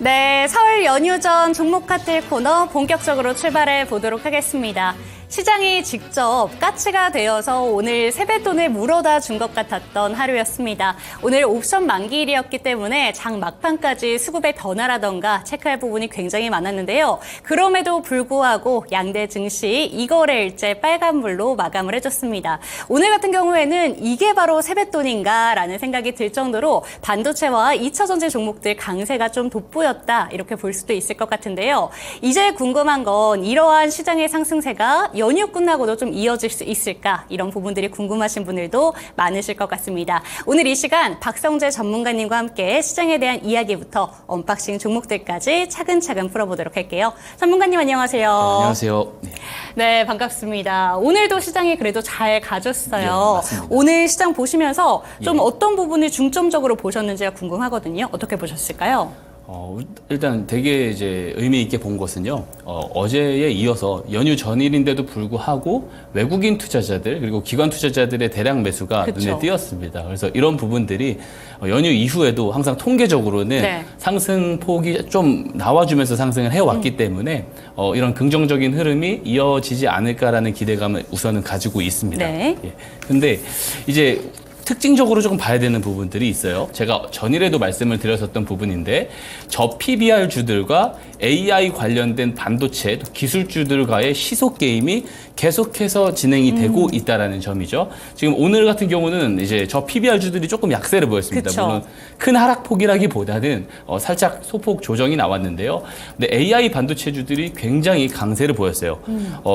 네, 설 연휴 전 종목 카틀 코너 본격적으로 출발해 보도록 하겠습니다. 시장이 직접 까치가 되어서 오늘 세뱃돈을 물어다 준 것 같았던 하루였습니다. 오늘 옵션 만기일이었기 때문에 장 막판까지 수급에 더 나라던가 체크할 부분이 굉장히 많았는데요. 그럼에도 불구하고 양대 증시 이거래일째 빨간불로 마감을 해줬습니다. 오늘 같은 경우에는 이게 바로 세뱃돈인가라는 생각이 들 정도로 반도체와 2차 전지 종목들 강세가 좀 돋보였다 이렇게 볼 수도 있을 것 같은데요. 이제 궁금한 건 이러한 시장의 상승세가 연휴 끝나고도 좀 이어질 수 있을까? 이런 부분들이 궁금하신 분들도 많으실 것 같습니다. 오늘 이 시간 박성재 전문가님과 함께 시장에 대한 이야기부터 언박싱 종목들까지 차근차근 풀어보도록 할게요. 전문가님 안녕하세요. 안녕하세요. 네, 반갑습니다. 오늘도 시장이 그래도 잘 가졌어요. 네, 맞습니다. 오늘 시장 보시면서 좀 예. 어떤 부분을 중점적으로 보셨는지가 궁금하거든요. 어떻게 보셨을까요? 일단 되게 이제 의미 있게 본 것은요. 어제에 이어서 연휴 전일인데도 불구하고 외국인 투자자들 그리고 기관 투자자들의 대량 매수가 그쵸. 눈에 띄었습니다. 그래서 이런 부분들이 연휴 이후에도 항상 통계적으로는 네. 상승폭이 좀 나와주면서 상승을 해왔기 때문에 이런 긍정적인 흐름이 이어지지 않을까라는 기대감을 우선은 가지고 있습니다. 네. 예. 근데 이제 특징적으로 조금 봐야 되는 부분들이 있어요. 제가 전일에도 말씀을 드렸었던 부분인데 저 PBR주들과 AI 관련된 반도체 기술주들과의 시속 게임이 계속해서 진행이 되고 있다라는 점이죠. 지금 오늘 같은 경우는 이제 저 PBR주들이 조금 약세를 보였습니다. 그쵸. 물론 큰 하락폭이라기보다는 살짝 소폭 조정이 나왔는데요. 근데 AI 반도체주들이 굉장히 강세를 보였어요.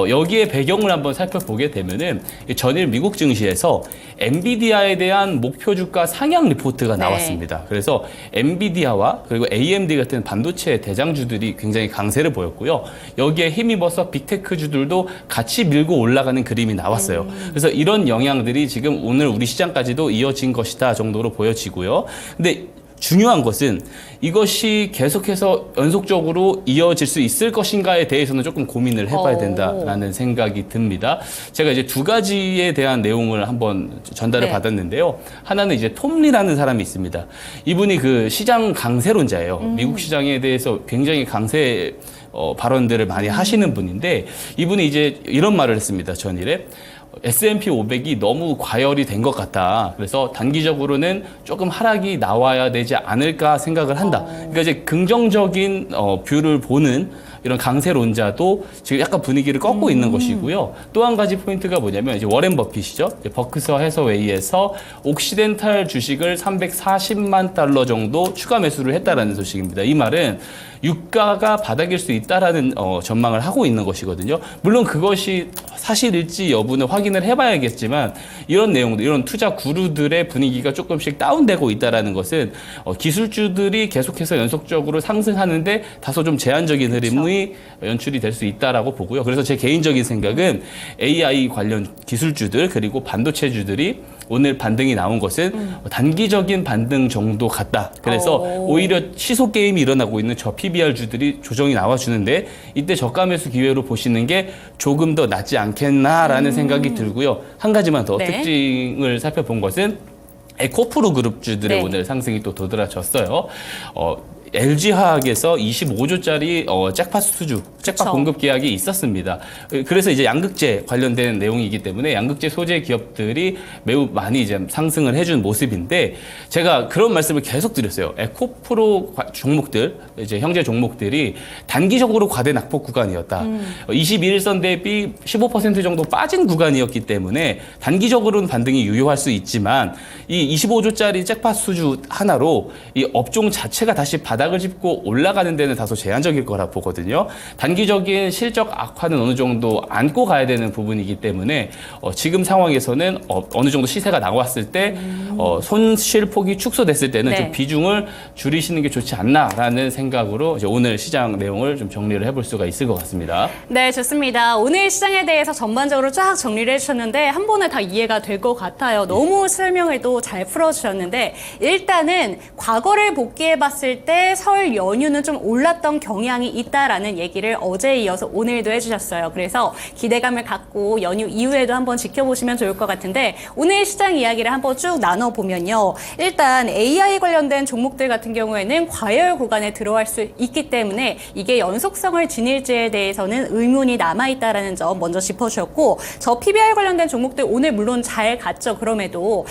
여기에 배경을 한번 살펴보게 되면은 전일 미국 증시에서 엔비디아에 대한 목표 주가 상향 리포트가 네. 나왔습니다. 그래서 엔비디아와 그리고 AMD 같은 반도체 대장주들이 굉장히 강세를 보였고요. 여기에 힘입어서 빅테크주들도 같이 밀고 올라가는 그림이 나왔어요. 그래서 이런 영향들이 지금 오늘 우리 시장까지도 이어진 것이다 정도로 보여지고요. 근데 중요한 것은 이것이 계속해서 연속적으로 이어질 수 있을 것인가에 대해서는 조금 고민을 해봐야 된다라는 생각이 듭니다. 제가 이제 두 가지에 대한 내용을 한번 전달을 네. 받았는데요. 하나는 이제 톰리라는 사람이 있습니다. 이분이 그 시장 강세론자예요. 미국 시장에 대해서 굉장히 강세 발언들을 많이 하시는 분인데 이분이 이제 이런 말을 했습니다. 전일에. S&P 500이 너무 과열이 된 것 같다. 그래서 단기적으로는 조금 하락이 나와야 되지 않을까 생각을 한다. 그러니까 이제 긍정적인 뷰를 보는 이런 강세론자도 지금 약간 분위기를 꺾고 있는 것이고요. 또 한 가지 포인트가 뭐냐면 이제 워렌 버핏이죠. 이제 버크셔 해서웨이에서 옥시덴탈 주식을 340만 달러 정도 추가 매수를 했다라는 소식입니다. 이 말은 유가가 바닥일 수 있다라는 전망을 하고 있는 것이거든요. 물론 그것이 사실일지 여부는 확인을 해봐야겠지만 이런 내용들, 이런 투자 구루들의 분위기가 조금씩 다운되고 있다라는 것은 기술주들이 계속해서 연속적으로 상승하는데 다소 좀 제한적인 흐름이 연출이 될 수 있다라고 보고요. 그래서 제 개인적인 생각은 AI 관련 기술주들 그리고 반도체주들이 오늘 반등이 나온 것은 단기적인 반등 정도 같다. 그래서 오히려 시속 게임이 일어나고 있는 저 PBR주들이 조정이 나와주는데 이때 저가 매수 기회로 보시는 게 조금 더 낫지 않겠나라는 생각이 들고요. 한 가지만 더 네. 특징을 살펴본 것은 에코프로 그룹주들의 네. 오늘 상승이 또 도드라졌어요. LG화학에서 25조짜리 잭팟 수주, 잭팟 그쵸. 공급 계약이 있었습니다. 그래서 이제 양극재 관련된 내용이기 때문에 양극재 소재 기업들이 매우 많이 이제 상승을 해준 모습인데 제가 그런 말씀을 계속 드렸어요. 에코프로 종목들, 이제 형제 종목들이 단기적으로 과대 낙폭 구간이었다. 21일선 대비 15% 정도 빠진 구간이었기 때문에 단기적으로는 반등이 유효할 수 있지만 이 25조짜리 잭팟 수주 하나로 이 업종 자체가 다시 바닥을 짚고 올라가는 데는 다소 제한적일 거라 보거든요. 단기적인 실적 악화는 어느 정도 안고 가야 되는 부분이기 때문에 지금 상황에서는 어느 정도 시세가 나왔을 때 손실폭이 축소됐을 때는 네. 좀 비중을 줄이시는 게 좋지 않나라는 생각으로 이제 오늘 시장 내용을 좀 정리를 해볼 수가 있을 것 같습니다. 네, 좋습니다. 오늘 시장에 대해서 전반적으로 쫙 정리를 해주셨는데 한 번에 다 이해가 될 것 같아요. 너무 설명을 또 잘 풀어주셨는데 일단은 과거를 복귀해봤을 때 덕분에 설 연휴는 좀 올랐던 경향이 있다라는 얘기를 어제에 이어서 오늘도 해주셨어요. 그래서 기대감을 갖고 연휴 이후에도 한번 지켜보시면 좋을 것 같은데 오늘 시장 이야기를 한번 쭉 나눠보면요. 일단 AI 관련된 종목들 같은 경우에는 과열 구간에 들어갈 수 있기 때문에 이게 연속성을 지닐지에 대해서는 의문이 남아있다라는 점 먼저 짚어주셨고 저 PBR 관련된 종목들 오늘 물론 잘 갔죠. 그럼에도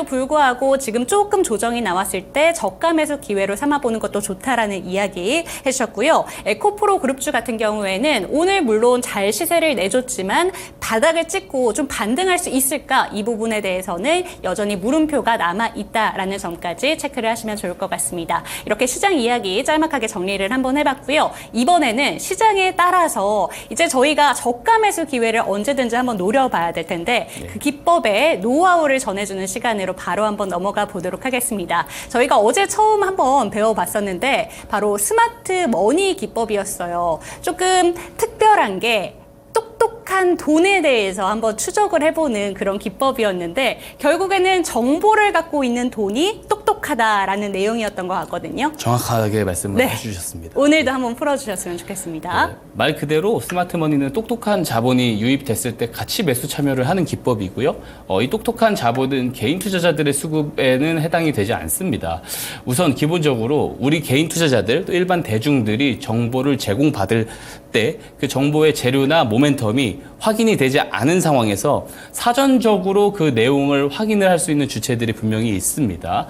불구하고 지금 조금 조정이 나왔을 때 저가 매수 기회로 삼아보는 것도 좋다라는 이야기 해주셨고요. 에코프로 그룹주 같은 경우에는 오늘 물론 잘 시세를 내줬지만 바닥을 찍고 좀 반등할 수 있을까 이 부분에 대해서는 여전히 물음표가 남아있다라는 점까지 체크를 하시면 좋을 것 같습니다. 이렇게 시장 이야기 짤막하게 정리를 한번 해봤고요. 이번에는 시장에 따라서 이제 저희가 저가 매수 기회를 언제든지 한번 노려봐야 될 텐데 그 기법의 노하우를 전해주는 시간으로 바로 한번 넘어가 보도록 하겠습니다. 저희가 어제 처음 한번 배워봤었는데 바로 스마트 머니 기법이었어요. 조금 특별한 게 똑똑한 돈에 대해서 한번 추적을 해보는 그런 기법이었는데 결국에는 정보를 갖고 있는 돈이 똑똑하다라는 내용이었던 것 같거든요. 정확하게 말씀을 네. 해주셨습니다. 오늘도 한번 풀어주셨으면 좋겠습니다. 네. 말 그대로 스마트머니는 똑똑한 자본이 유입됐을 때 같이 매수 참여를 하는 기법이고요. 이 똑똑한 자본은 개인 투자자들의 수급에는 해당이 되지 않습니다. 우선 기본적으로 우리 개인 투자자들 또 일반 대중들이 정보를 제공받을 때 그 정보의 재료나 모멘텀이 확인이 되지 않은 상황에서 사전적으로 그 내용을 확인을 할 수 있는 주체들이 분명히 있습니다.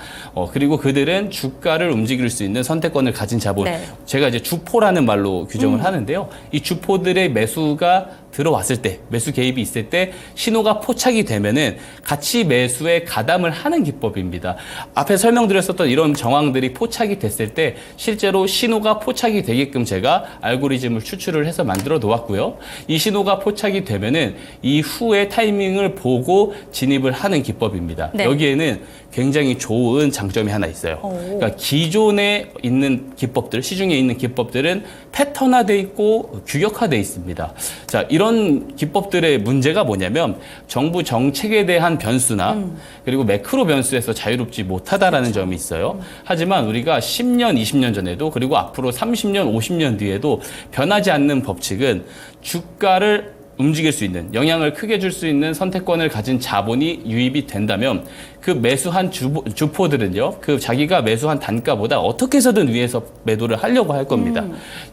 그리고 그들은 주가를 움직일 수 있는 선택권을 가진 자본. 네. 제가 이제 주포라는 말로 규정을 하는데요. 이 주포들의 매수가 들어왔을 때, 매수 개입이 있을 때 신호가 포착이 되면은 같이 매수에 가담을 하는 기법입니다. 앞에 설명드렸었던 이런 정황들이 포착이 됐을 때 실제로 신호가 포착이 되게끔 제가 알고리즘을 추출을 해서 만들어 놓았고요. 이 신호가 포착이 되면은 이후의 타이밍을 보고 진입을 하는 기법입니다. 네. 여기에는 굉장히 좋은 장점이 하나 있어요. 그러니까 기존에 있는 기법들, 시중에 있는 기법들은 패턴화돼 있고 규격화돼 있습니다. 자, 이런 기법들의 문제가 뭐냐면 정부 정책에 대한 변수나 그리고 매크로 변수에서 자유롭지 못하다라는 점이 있어요. 하지만 우리가 10년, 20년 전에도 그리고 앞으로 30년, 50년 뒤에도 변하지 않는 법칙은 주가를 움직일 수 있는, 영향을 크게 줄 수 있는 선택권을 가진 자본이 유입이 된다면 그 매수한 주포들은요, 그 자기가 매수한 단가보다 어떻게 해서든 위에서 매도를 하려고 할 겁니다.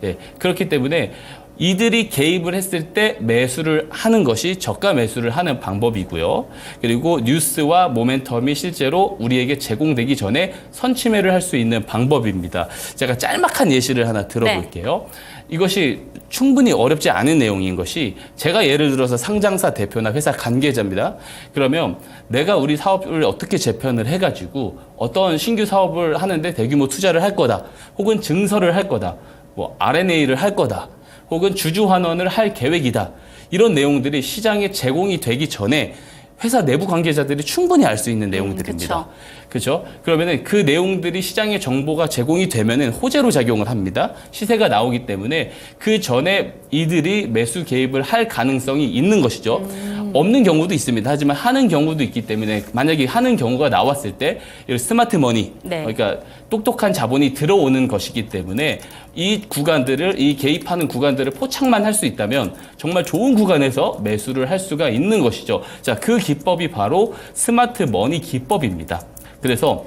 예, 그렇기 때문에 이들이 개입을 했을 때 매수를 하는 것이 저가 매수를 하는 방법이고요. 그리고 뉴스와 모멘텀이 실제로 우리에게 제공되기 전에 선침해를 할 수 있는 방법입니다. 제가 짤막한 예시를 하나 들어볼게요. 이것이 충분히 어렵지 않은 내용인 것이 제가 예를 들어서 상장사 대표나 회사 관계자입니다. 그러면 내가 우리 사업을 어떻게 재편을 해가지고 어떤 신규 사업을 하는데 대규모 투자를 할 거다. 혹은 증설을 할 거다. 뭐 R&A를 할 거다. 혹은 주주 환원을 할 계획이다. 이런 내용들이 시장에 제공이 되기 전에 회사 내부 관계자들이 충분히 알 수 있는 내용들입니다. 그렇죠? 그러면은 그 내용들이 시장에 정보가 제공이 되면은 호재로 작용을 합니다. 시세가 나오기 때문에 그 전에 이들이 매수 개입을 할 가능성이 있는 것이죠. 없는 경우도 있습니다. 하지만 하는 경우도 있기 때문에 만약에 하는 경우가 나왔을 때 스마트 머니, 네. 그러니까 똑똑한 자본이 들어오는 것이기 때문에 이 구간들을, 이 개입하는 구간들을 포착만 할 수 있다면 정말 좋은 구간에서 매수를 할 수가 있는 것이죠. 자, 그 기법이 바로 스마트 머니 기법입니다. 그래서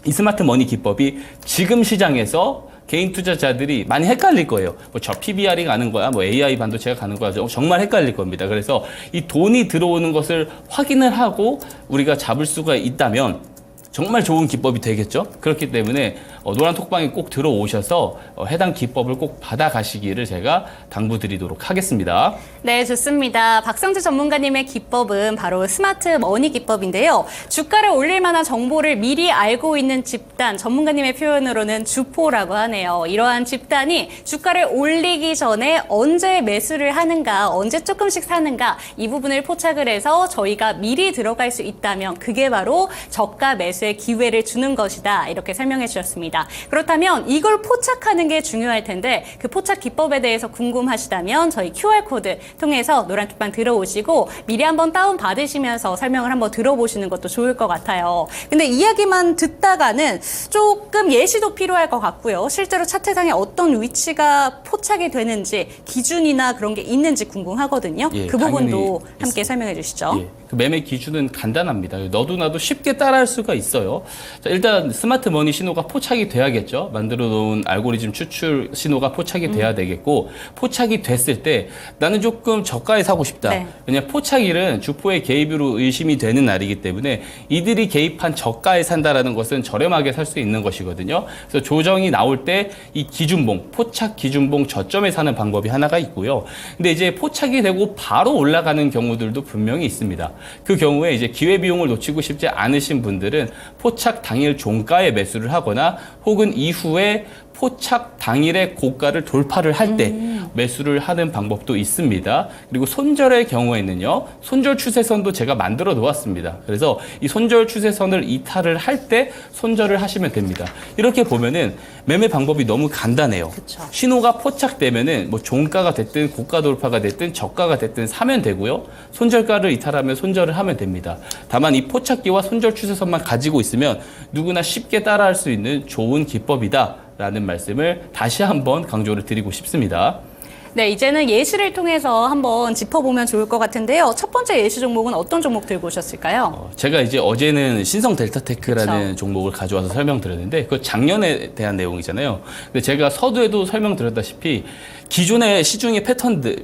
이 스마트 머니 기법이 지금 시장에서 개인 투자자들이 많이 헷갈릴 거예요. 뭐 저 PBR이 가는 거야, 뭐 AI 반도체가 가는 거야, 정말 헷갈릴 겁니다. 그래서 이 돈이 들어오는 것을 확인을 하고 우리가 잡을 수가 있다면 정말 좋은 기법이 되겠죠. 그렇기 때문에 노란 톡방에 꼭 들어오셔서 해당 기법을 꼭 받아가시기를 제가 당부드리도록 하겠습니다. 네, 좋습니다. 박성재 전문가님의 기법은 바로 스마트 머니 기법인데요. 주가를 올릴 만한 정보를 미리 알고 있는 집단, 전문가님의 표현으로는 주포라고 하네요. 이러한 집단이 주가를 올리기 전에 언제 매수를 하는가, 언제 조금씩 사는가 이 부분을 포착을 해서 저희가 미리 들어갈 수 있다면 그게 바로 저가 매수의 기회를 주는 것이다. 이렇게 설명해 주셨습니다. 있습니다. 그렇다면 이걸 포착하는 게 중요할 텐데 그 포착 기법에 대해서 궁금하시다면 저희 QR코드 통해서 노란톡방 들어오시고 미리 한번 다운받으시면서 설명을 한번 들어보시는 것도 좋을 것 같아요. 근데 이야기만 듣다가는 조금 예시도 필요할 것 같고요. 실제로 차트상에 어떤 위치가 포착이 되는지 기준이나 그런 게 있는지 궁금하거든요. 예, 그 부분도 당연히 함께 설명해 주시죠. 예, 그 매매 기준은 간단합니다. 너도 나도 쉽게 따라할 수가 있어요. 자, 일단 스마트 머니 신호가 포착이 돼야겠죠. 만들어 놓은 알고리즘 추출 신호가 포착이 돼야 되겠고, 포착이 됐을 때 나는 조금 저가에 사고 싶다. 네. 왜냐하면 포착일은 주포의 개입으로 의심이 되는 날이기 때문에 이들이 개입한 저가에 산다라는 것은 저렴하게 살 수 있는 것이거든요. 그래서 조정이 나올 때 이 기준봉, 포착 기준봉 저점에 사는 방법이 하나가 있고요. 근데 이제 포착이 되고 바로 올라가는 경우들도 분명히 있습니다. 그 경우에 이제 기회비용을 놓치고 싶지 않으신 분들은 포착 당일 종가에 매수를 하거나 혹은 이후에 포착 당일의 고가를 돌파를 할 때 매수를 하는 방법도 있습니다. 그리고 손절의 경우에는요, 손절 추세선도 제가 만들어 놓았습니다. 그래서 이 손절 추세선을 이탈을 할 때 손절을 하시면 됩니다. 이렇게 보면은 매매 방법이 너무 간단해요. 그쵸. 신호가 포착되면은 뭐 종가가 됐든 고가 돌파가 됐든 저가가 됐든 사면 되고요. 손절가를 이탈하면 손절을 하면 됩니다. 다만 이 포착기와 손절 추세선만 가지고 있으면 누구나 쉽게 따라할 수 있는 좋은 기법이다. 라는 말씀을 다시 한번 강조를 드리고 싶습니다. 네, 이제는 예시를 통해서 한번 짚어보면 좋을 것 같은데요. 첫 번째 예시 종목은 어떤 종목 들고 오셨을까요? 제가 이제 어제는 신성 델타테크라는 그쵸. 종목을 가져와서 설명드렸는데 그 작년에 대한 내용이잖아요. 근데 제가 서두에도 설명드렸다시피 기존의 시중의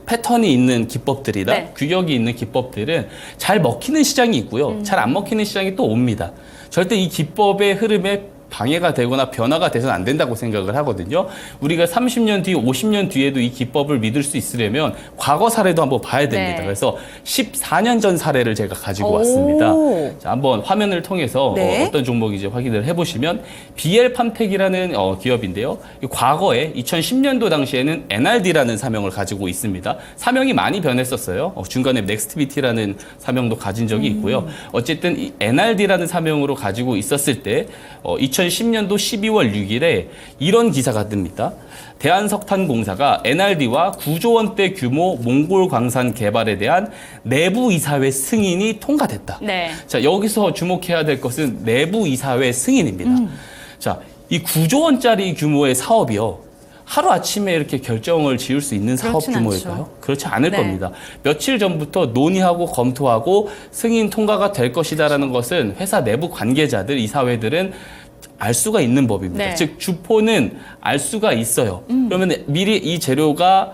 패턴이 있는 기법들이나 네. 규격이 있는 기법들은 잘 먹히는 시장이 있고요. 잘 안 먹히는 시장이 또 옵니다. 절대 이 기법의 흐름에 방해가 되거나 변화가 돼서는 안 된다고 생각을 하거든요. 우리가 30년 뒤, 50년 뒤에도 이 기법을 믿을 수 있으려면 과거 사례도 한번 봐야 됩니다. 네. 그래서 14년 전 사례를 제가 가지고 왔습니다. 자, 한번 화면을 통해서 네. 어떤 종목인지 확인을 해보시면 BL팜텍이라는 기업인데요. 과거에 2010년도 당시에는 NRD라는 사명을 가지고 있습니다. 사명이 많이 변했었어요. 중간에 넥스트비티라는 사명도 가진 적이 있고요. 어쨌든 이 NRD라는 사명으로 가지고 있었을 때 2010년도 12월 6일에 이런 기사가 뜹니다. 대한석탄공사가 NRD와 9조 원대 규모 몽골 광산 개발에 대한 내부 이사회 승인이 통과됐다. 네. 자, 여기서 주목해야 될 것은 내부 이사회 승인입니다. 자, 이 9조 원짜리 규모의 사업이요. 하루아침에 이렇게 결정을 지을 수 있는 사업 그렇진 규모일까요? 않죠. 그렇지 않을 네. 겁니다. 며칠 전부터 논의하고 검토하고 승인 통과가 될 것이다라는 것은 회사 내부 관계자들, 이사회들은 알 수가 있는 법입니다. 네. 즉 주포는 알 수가 있어요. 그러면 미리 이 재료가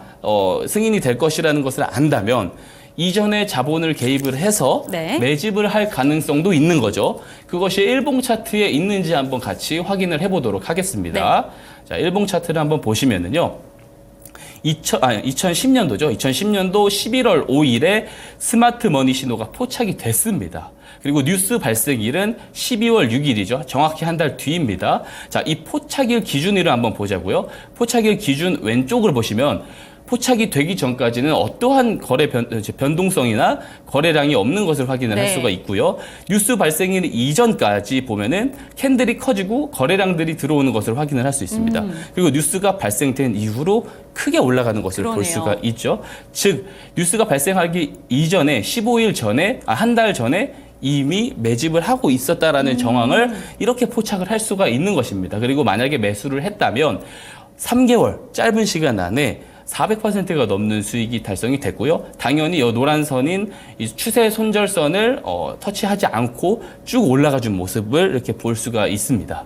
승인이 될 것이라는 것을 안다면 이전에 자본을 개입을 해서 네. 매집을 할 가능성도 있는 거죠. 그것이 일봉 차트에 있는지 한번 같이 확인을 해보도록 하겠습니다. 자, 일봉 차트를 한번 보시면은요. 2010년도죠. 2010년도 11월 5일에 스마트 머니 신호가 포착이 됐습니다. 그리고 뉴스 발생일은 12월 6일이죠. 정확히 한 달 뒤입니다. 자, 이 포착일 기준일을 한번 보자고요. 포착일 기준 왼쪽을 보시면 포착이 되기 전까지는 어떠한 거래 변동성이나 거래량이 없는 것을 확인을 할 네. 수가 있고요. 뉴스 발생일 이전까지 보면은 캔들이 커지고 거래량들이 들어오는 것을 확인을 할 수 있습니다. 그리고 뉴스가 발생된 이후로 크게 올라가는 것을 그러네요. 볼 수가 있죠. 즉 뉴스가 발생하기 이전에 15일 전에 한 달 전에 이미 매집을 하고 있었다라는 정황을 이렇게 포착을 할 수가 있는 것입니다. 그리고 만약에 매수를 했다면 3개월 짧은 시간 안에 400%가 넘는 수익이 달성이 됐고요. 당연히 이 노란 선인 이 추세 손절선을 터치하지 않고 쭉 올라가 준 모습을 이렇게 볼 수가 있습니다.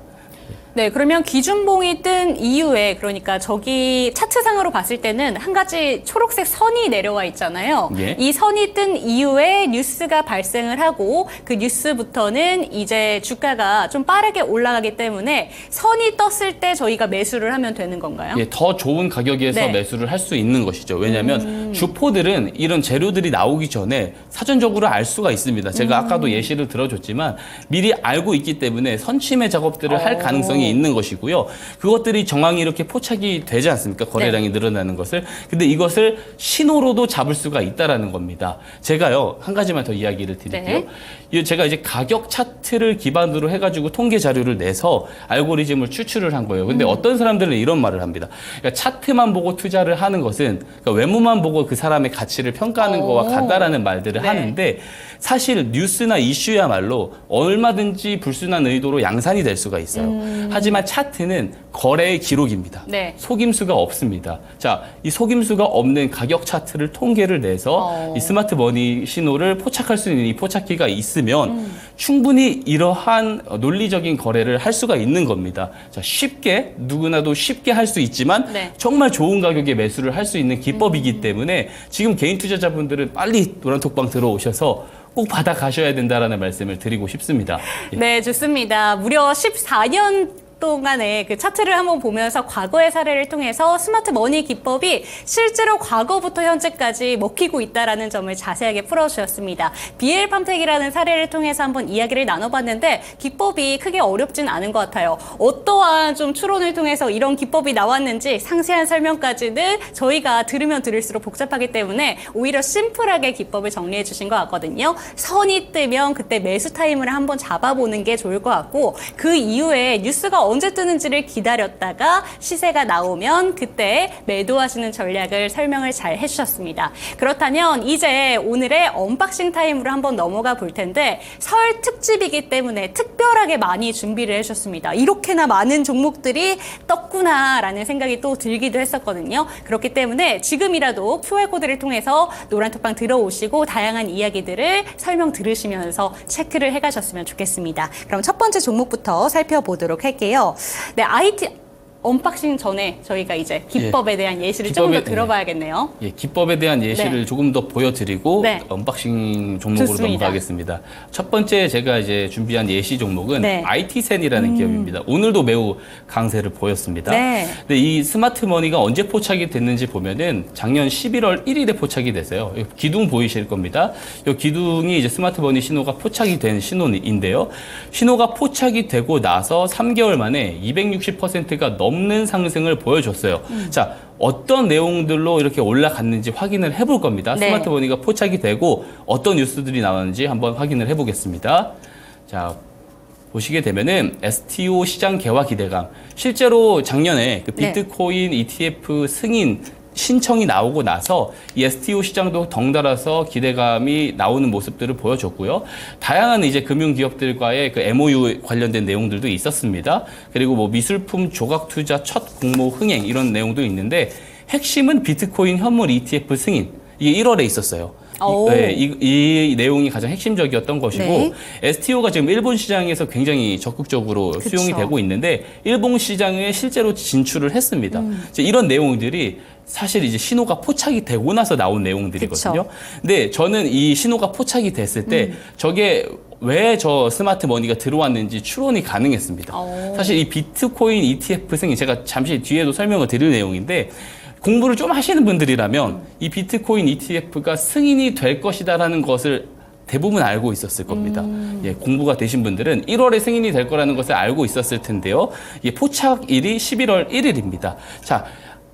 네, 그러면 기준봉이 뜬 이후에 그러니까 저기 차트상으로 봤을 때는 한 가지 초록색 선이 내려와 있잖아요. 예. 이 선이 뜬 이후에 뉴스가 발생을 하고 그 뉴스부터는 이제 주가가 좀 빠르게 올라가기 때문에 선이 떴을 때 저희가 매수를 하면 되는 건가요? 예, 더 좋은 가격에서 네. 매수를 할 수 있는 것이죠. 왜냐하면 주포들은 이런 재료들이 나오기 전에 사전적으로 알 수가 있습니다. 제가 아까도 예시를 들어줬지만 미리 알고 있기 때문에 선취매 작업들을 할 가능성이 있는 것이고요. 그것들이 정황이 이렇게 포착이 되지 않습니까? 거래량이 늘어나는 것을. 근데 이것을 신호로도 잡을 수가 있다라는 겁니다. 제가요, 한 가지만 더 이야기를 드릴게요. 제가 이제 가격 차트를 기반으로 해가지고 통계 자료를 내서 알고리즘을 추출을 한 거예요. 근데 어떤 사람들은 이런 말을 합니다. 그러니까 차트만 보고 투자를 하는 것은 그러니까 외모만 보고 그 사람의 가치를 평가하는 거와 같다라는 말들을 하는데 사실 뉴스나 이슈야말로 얼마든지 불순한 의도로 양산이 될 수가 있어요. 하지만 차트는 거래의 기록입니다. 속임수가 없습니다. 자, 이 속임수가 없는 가격 차트를 통계를 내서 이 스마트 머니 신호를 포착할 수 있는 이 포착기가 있으면 충분히 이러한 논리적인 거래를 할 수가 있는 겁니다. 자, 쉽게 누구나도 쉽게 할 수 있지만 정말 좋은 가격에 매수를 할 수 있는 기법이기 때문에 지금 개인 투자자분들은 빨리 노란톡방 들어오셔서 꼭 받아 가셔야 된다라는 말씀을 드리고 싶습니다. 예. 네, 좋습니다. 무려 14년 동안의 그 차트를 한번 보면서 과거의 사례를 통해서 스마트 머니 기법이 실제로 과거부터 현재까지 먹히고 있다라는 점을 자세하게 풀어주셨습니다. BL 팜텍이라는 사례를 통해서 한번 이야기를 나눠봤는데 기법이 크게 어렵진 않은 것 같아요. 어떠한 좀 추론을 통해서 이런 기법이 나왔는지 상세한 설명까지는 저희가 들으면 들을수록 복잡하기 때문에 오히려 심플하게 기법을 정리해 주신 것 같거든요. 선이 뜨면 그때 매수 타임을 한번 잡아보는 게 좋을 것 같고 그 이후에 뉴스가 언제 뜨는지를 기다렸다가 시세가 나오면 그때 매도하시는 전략을 설명을 잘 해주셨습니다. 그렇다면 이제 오늘의 언박싱 타임으로 한번 넘어가 볼 텐데 설 특집이기 때문에 특별하게 많이 준비를 해주셨습니다. 이렇게나 많은 종목들이 떴구나라는 생각이 또 들기도 했었거든요. 그렇기 때문에 지금이라도 QR코드를 통해서 노란톡방 들어오시고 다양한 이야기들을 설명 들으시면서 체크를 해가셨으면 좋겠습니다. 그럼 첫 번째 종목부터 살펴보도록 할게요. 네, IT 언박싱 전에 저희가 이제 기법에 대한 예시를 조금 더 들어봐야겠네요. 예, 기법에 대한 예시를 조금 더 보여드리고 언박싱 종목으로 좋습니다. 넘어가겠습니다. 첫 번째 제가 이제 준비한 예시 종목은 IT센이라는 기업입니다. 오늘도 매우 강세를 보였습니다. 근데 이 스마트 머니가 언제 포착이 됐는지 보면은 작년 11월 1일에 포착이 됐어요. 기둥 보이실 겁니다. 이 기둥이 이제 스마트 머니 신호가 포착이 된 신호인데요. 신호가 포착이 되고 나서 3개월 만에 260%가 넘는 상승을 보여줬어요. 자, 어떤 내용들로 이렇게 올라갔는지 확인을 해볼 겁니다. 스마트 머니가 포착이 되고 어떤 뉴스들이 나왔는지 한번 확인을 해보겠습니다. 자, 보시게 되면은 STO 시장 개화 기대감. 실제로 작년에 그 비트코인 ETF 승인 신청이 나오고 나서 이 STO 시장도 덩달아서 기대감이 나오는 모습들을 보여줬고요. 다양한 이제 금융 기업들과의 그 MOU 관련된 내용들도 있었습니다. 그리고 뭐 미술품 조각 투자 첫 공모 흥행 이런 내용도 있는데 핵심은 비트코인 현물 ETF 승인. 이게 1월에 있었어요. 이 내용이 가장 핵심적이었던 것이고 STO가 지금 일본 시장에서 굉장히 적극적으로 수용이 되고 있는데 일본 시장에 실제로 진출을 했습니다. 이런 내용들이 사실 이제 신호가 포착이 되고 나서 나온 내용들이거든요. 근데 저는 이 신호가 포착이 됐을 때 저게 왜 저 스마트 머니가 들어왔는지 추론이 가능했습니다. 사실 이 비트코인 ETF 승인 제가 잠시 뒤에도 설명을 드릴 내용인데 공부를 좀 하시는 분들이라면 이 비트코인 ETF가 승인이 될 것이다라는 것을 대부분 알고 있었을 겁니다. 예, 공부가 되신 분들은 1월에 승인이 될 거라는 것을 알고 있었을 텐데요. 예, 포착일이 11월 1일입니다. 자,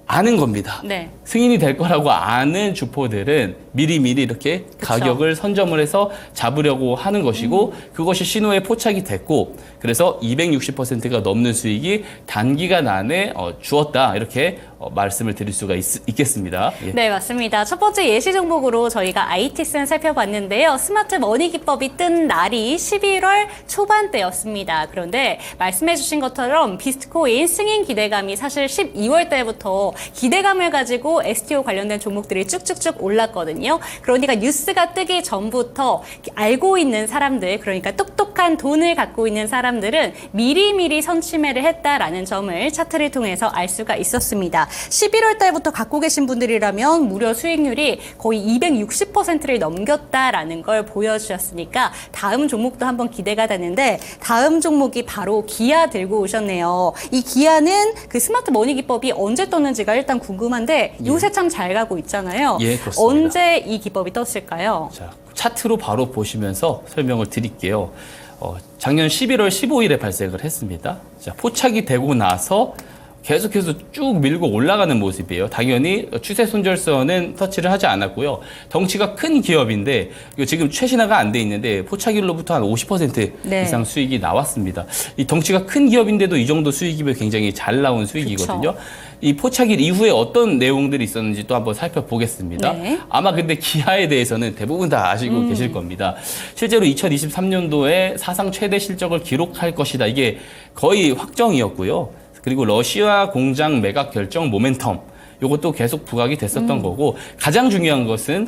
아는 겁니다. 승인이 될 거라고 아는 주포들은 미리미리 이렇게 가격을 선점을 해서 잡으려고 하는 것이고 그것이 신호에 포착이 됐고 그래서 260%가 넘는 수익이 단기간 안에 주었다 이렇게 말씀을 드릴 수가 있겠습니다. 예. 네, 맞습니다. 첫 번째 예시 종목으로 저희가 IT센 살펴봤는데요. 스마트 머니 기법이 뜬 날이 11월 초반대였습니다. 그런데 말씀해 주신 것처럼 비트코인 승인 기대감이 사실 12월 때부터 기대감을 가지고 STO 관련된 종목들이 쭉쭉쭉 올랐거든요. 그러니까 뉴스가 뜨기 전부터 알고 있는 사람들, 그러니까 똑똑한 돈을 갖고 있는 사람들은 미리미리 선취매를 했다라는 점을 차트를 통해서 알 수가 있었습니다. 11월 달부터 갖고 계신 분들이라면 무려 수익률이 거의 260%를 넘겼다라는 걸 보여주셨으니까 다음 종목도 한번 기대가 되는데 다음 종목이 바로 기아 들고 오셨네요. 이 기아는 그 스마트 머니 기법이 언제 떴는지가 일단 궁금한데 요새 참 잘 가고 있잖아요. 예, 그렇습니다. 언제 이 기법이 떴을까요? 자, 차트로 바로 보시면서 설명을 드릴게요. 작년 11월 15일에 발생을 했습니다. 자, 포착이 되고 나서 계속해서 쭉 밀고 올라가는 모습이에요. 당연히 추세 손절선은 터치를 하지 않았고요. 덩치가 큰 기업인데 이거 지금 최신화가 안 돼 있는데 포착일로부터 한 50% 네. 이상 수익이 나왔습니다. 이 덩치가 큰 기업인데도 이 정도 수익이면 굉장히 잘 나온 수익이거든요. 그쵸. 이 포착일 이후에 어떤 내용들이 있었는지 또 한번 살펴보겠습니다. 네. 아마 근데 기아에 대해서는 대부분 다 아시고 계실 겁니다. 실제로 2023년도에 사상 최대 실적을 기록할 것이다. 이게 거의 확정이었고요. 그리고 러시아 공장 매각 결정 모멘텀. 요것도 계속 부각이 됐었던 거고 가장 중요한 것은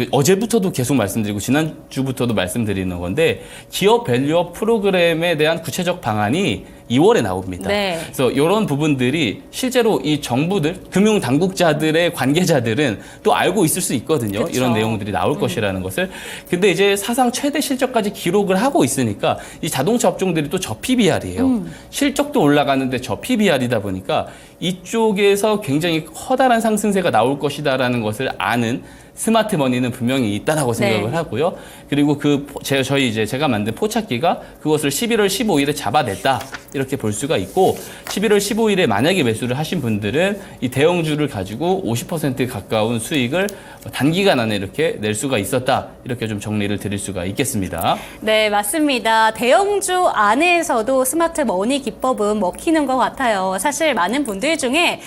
어제부터도 계속 말씀드리고 지난주부터도 말씀드리는 건데 기업 밸류업 프로그램에 대한 구체적 방안이 2월에 나옵니다. 네. 그래서 이런 부분들이 실제로 이 정부들, 금융 당국자들의 관계자들은 또 알고 있을 수 있거든요. 그쵸. 이런 내용들이 나올 것이라는 것을. 근데 이제 사상 최대 실적까지 기록을 하고 있으니까 이 자동차 업종들이 또 저 PBR이에요. 실적도 올라가는데 저 PBR이다 보니까 이쪽에서 굉장히 커다란 상승세가 나올 것이다라는 것을 아는 스마트 머니는 분명히 있다라고 생각을 네. 하고요. 그리고 제가 만든 포착기가 그것을 11월 15일에 잡아냈다. 이렇게 볼 수가 있고 11월 15일에 만약에 매수를 하신 분들은 이 대형주를 가지고 50% 가까운 수익을 단기간 안에 이렇게 낼 수가 있었다. 이렇게 좀 정리를 드릴 수가 있겠습니다. 네, 맞습니다. 대형주 안에서도 스마트 머니 기법은 먹히는 것 같아요. 사실 많은 분들 중에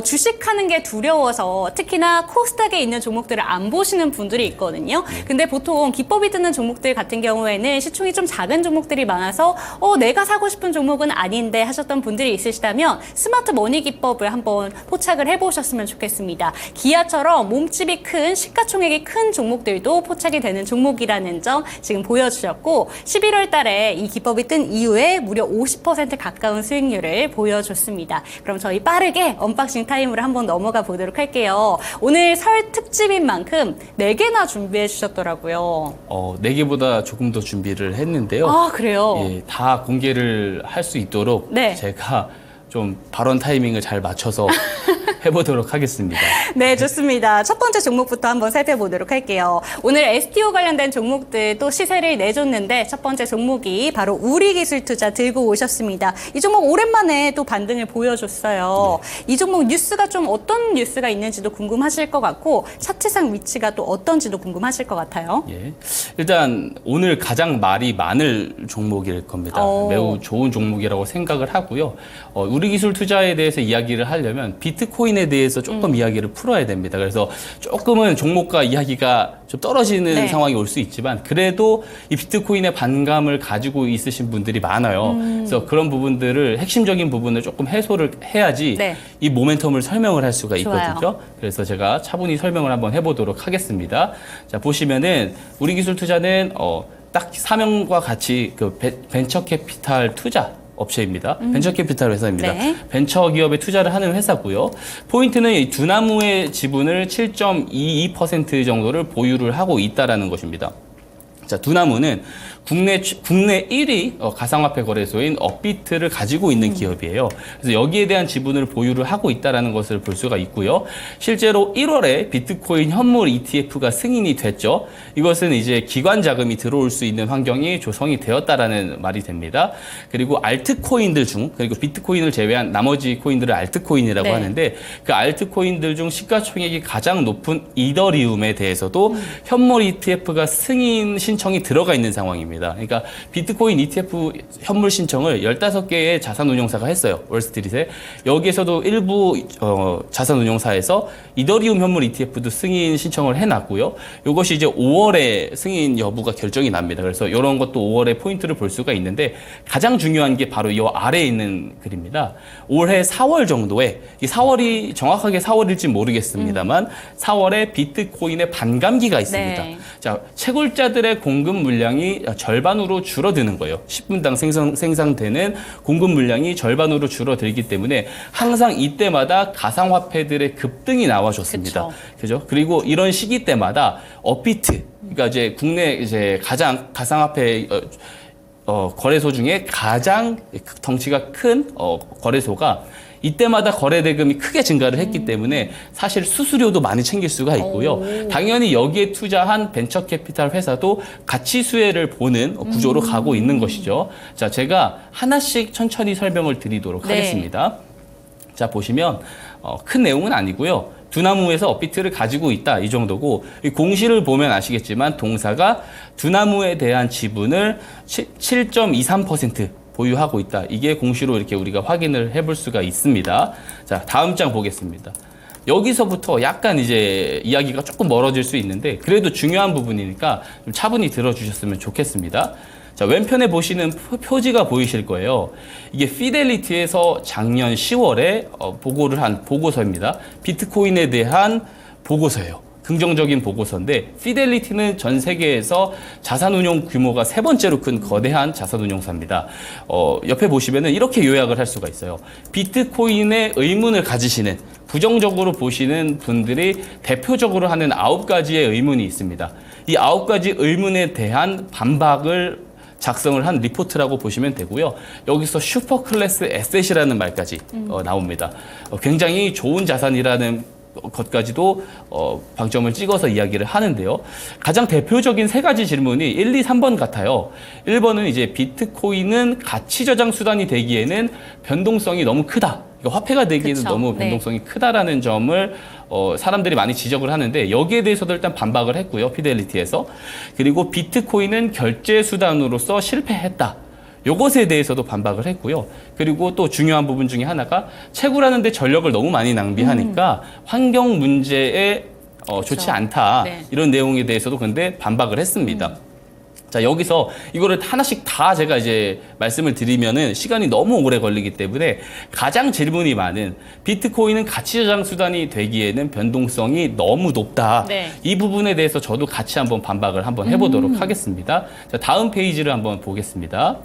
주식하는 게 두려워서 특히나 코스닥에 있는 종목들을 안 보시는 분들이 있거든요. 근데 보통 기법이 뜨는 종목들 같은 경우에는 시총이 좀 작은 종목들이 많아서 내가 사고 싶은 종목은 아닌데 하셨던 분들이 있으시다면 스마트 머니 기법을 한번 포착을 해보셨으면 좋겠습니다. 기아처럼 몸집이 큰 시가총액이 큰 종목들도 포착이 되는 종목이라는 점 지금 보여주셨고 11월 달에 이 기법이 뜬 이후에 무려 50% 가까운 수익률을 보여줬습니다. 그럼 저희 빠르게 언박싱 타임으로 한번 넘어가 보도록 할게요. 오늘 설 특집인 만큼 4개나 준비해 주셨더라고요. 4개보다 조금 더 준비를 했는데요. 아, 그래요? 예, 다 공개를 할 수 있도록 네. 제가 좀 발언 타이밍을 잘 맞춰서 해보도록 하겠습니다. 네, 좋습니다. 첫 번째 종목부터 한번 살펴보도록 할게요. 오늘 STO 관련된 종목들 또 시세를 내줬는데 첫 번째 종목이 바로 우리기술투자 들고 오셨습니다. 이 종목 오랜만에 또 반등을 보여줬어요. 이 종목 뉴스가 좀 어떤 뉴스가 있는지도 궁금하실 것 같고 차트상 위치가 또 어떤지도 궁금하실 것 같아요. 예. 일단 오늘 가장 말이 많을 종목일 겁니다. 매우 좋은 종목이라고 생각을 하고요. 우리기술 투자에 대해서 이야기를 하려면 비트코인에 대해서 조금 이야기를 풀어야 됩니다. 그래서 조금은 종목과 이야기가 좀 떨어지는 네. 상황이 올 수 있지만 그래도 이 비트코인의 반감을 가지고 있으신 분들이 많아요. 그래서 그런 부분들을 핵심적인 부분을 조금 해소를 해야지 네. 이 모멘텀을 설명을 할 수가 좋아요. 있거든요. 그래서 제가 차분히 설명을 한번 해보도록 하겠습니다. 자, 보시면은 우리기술 투자는 딱 사명과 같이 그 벤처 캐피탈 투자 업체입니다. 벤처 캐피탈 회사입니다. 네. 벤처 기업에 투자를 하는 회사고요. 포인트는 이 두나무의 지분을 7.22% 정도를 보유를 하고 있다라는 것입니다. 자, 두나무는 국내 1위 가상화폐 거래소인 업비트를 가지고 있는 기업이에요. 그래서 여기에 대한 지분을 보유를 하고 있다는 것을 볼 수가 있고요. 실제로 1월에 비트코인 현물 ETF가 승인이 됐죠. 이것은 이제 기관 자금이 들어올 수 있는 환경이 조성이 되었다라는 말이 됩니다. 그리고 알트코인들 중, 그리고 비트코인을 제외한 나머지 코인들을 알트코인이라고 네. 하는데 그 알트코인들 중 시가총액이 가장 높은 이더리움에 대해서도 현물 ETF가 승인 신청이 들어가 있는 상황입니다. 그러니까 비트코인 ETF 현물 신청을 15개의 자산운용사가 했어요. 월스트리트에. 여기에서도 일부 자산운용사에서 이더리움 현물 ETF도 승인 신청을 해놨고요. 이것이 이제 5월에 승인 여부가 결정이 납니다. 그래서 이런 것도 5월에 포인트를 볼 수가 있는데 가장 중요한 게 바로 이 아래에 있는 글입니다. 올해 4월 정도에 이 4월이 정확하게 4월일지 모르겠습되만 4월에 비트코인의 반감기가 있습니다. 네. 자, 채굴자들의 공급 물량이 절반으로 줄어드는 거예요. 10분당 생산되는 공급 물량이 절반으로 줄어들기 때문에 항상 이때마다 가상화폐들의 급등이 나와줬습니다. 그죠? 그리고 이런 시기 때마다 업비트, 그러니까 이제 국내 이제 가장 가상화폐 거래소 중에 가장 덩치가 큰 거래소가 이때마다 거래 대금이 크게 증가를 했기 때문에 사실 수수료도 많이 챙길 수가 있고요. 당연히 여기에 투자한 벤처 캐피탈 회사도 가치 수혜를 보는 구조로 가고 있는 것이죠. 자, 제가 하나씩 천천히 설명을 드리도록 네. 하겠습니다. 자, 보시면 큰 내용은 아니고요. 두나무에서 업비트를 가지고 있다 이 정도고, 이 공시를 보면 아시겠지만 동사가 두나무에 대한 지분을 7.23% 보유하고 있다. 이게 공시로 이렇게 우리가 확인을 해볼 수가 있습니다. 자, 다음 장 보겠습니다. 여기서부터 약간 이제 이야기가 조금 멀어질 수 있는데 그래도 중요한 부분이니까 좀 차분히 들어주셨으면 좋겠습니다. 자, 왼편에 보시는 표지가 보이실 거예요. 이게 피델리티에서 작년 10월에 보고를 한 보고서입니다. 비트코인에 대한 보고서예요. 긍정적인 보고서인데, 피델리티는 전 세계에서 자산운용 규모가 세 번째로 큰 거대한 자산운용사입니다. 옆에 보시면은 이렇게 요약을 할 수가 있어요. 비트코인에 의문을 가지시는, 부정적으로 보시는 분들이 대표적으로 하는 9가지의 의문이 있습니다. 이 9가지 의문에 대한 반박을 작성을 한 리포트라고 보시면 되고요. 여기서 슈퍼 클래스 에셋이라는 말까지 나옵니다. 굉장히 좋은 자산이라는 것까지도 방점을 찍어서 이야기를 하는데요. 가장 대표적인 세 가지 질문이 1, 2, 3번 같아요. 1번은 이제 비트코인은 가치 저장 수단이 되기에는 변동성이 너무 크다. 그러니까 화폐가 되기에는 그쵸. 너무 변동성이 크다라는 점을 사람들이 많이 지적을 하는데, 여기에 대해서도 일단 반박을 했고요. 피델리티에서. 그리고 비트코인은 결제 수단으로서 실패했다. 요것에 대해서도 반박을 했고요. 그리고 또 중요한 부분 중에 하나가 채굴하는데 전력을 너무 많이 낭비하니까 환경 문제에 좋지 않다. 네. 이런 내용에 대해서도 근데 반박을 했습니다. 자, 여기서 이거를 하나씩 다 제가 이제 말씀을 드리면은 시간이 너무 오래 걸리기 때문에 가장 질문이 많은 비트코인은 가치 저장 수단이 되기에는 변동성이 너무 높다. 네. 이 부분에 대해서 저도 같이 한번 반박을 한번 해보도록 하겠습니다. 자, 다음 페이지를 한번 보겠습니다.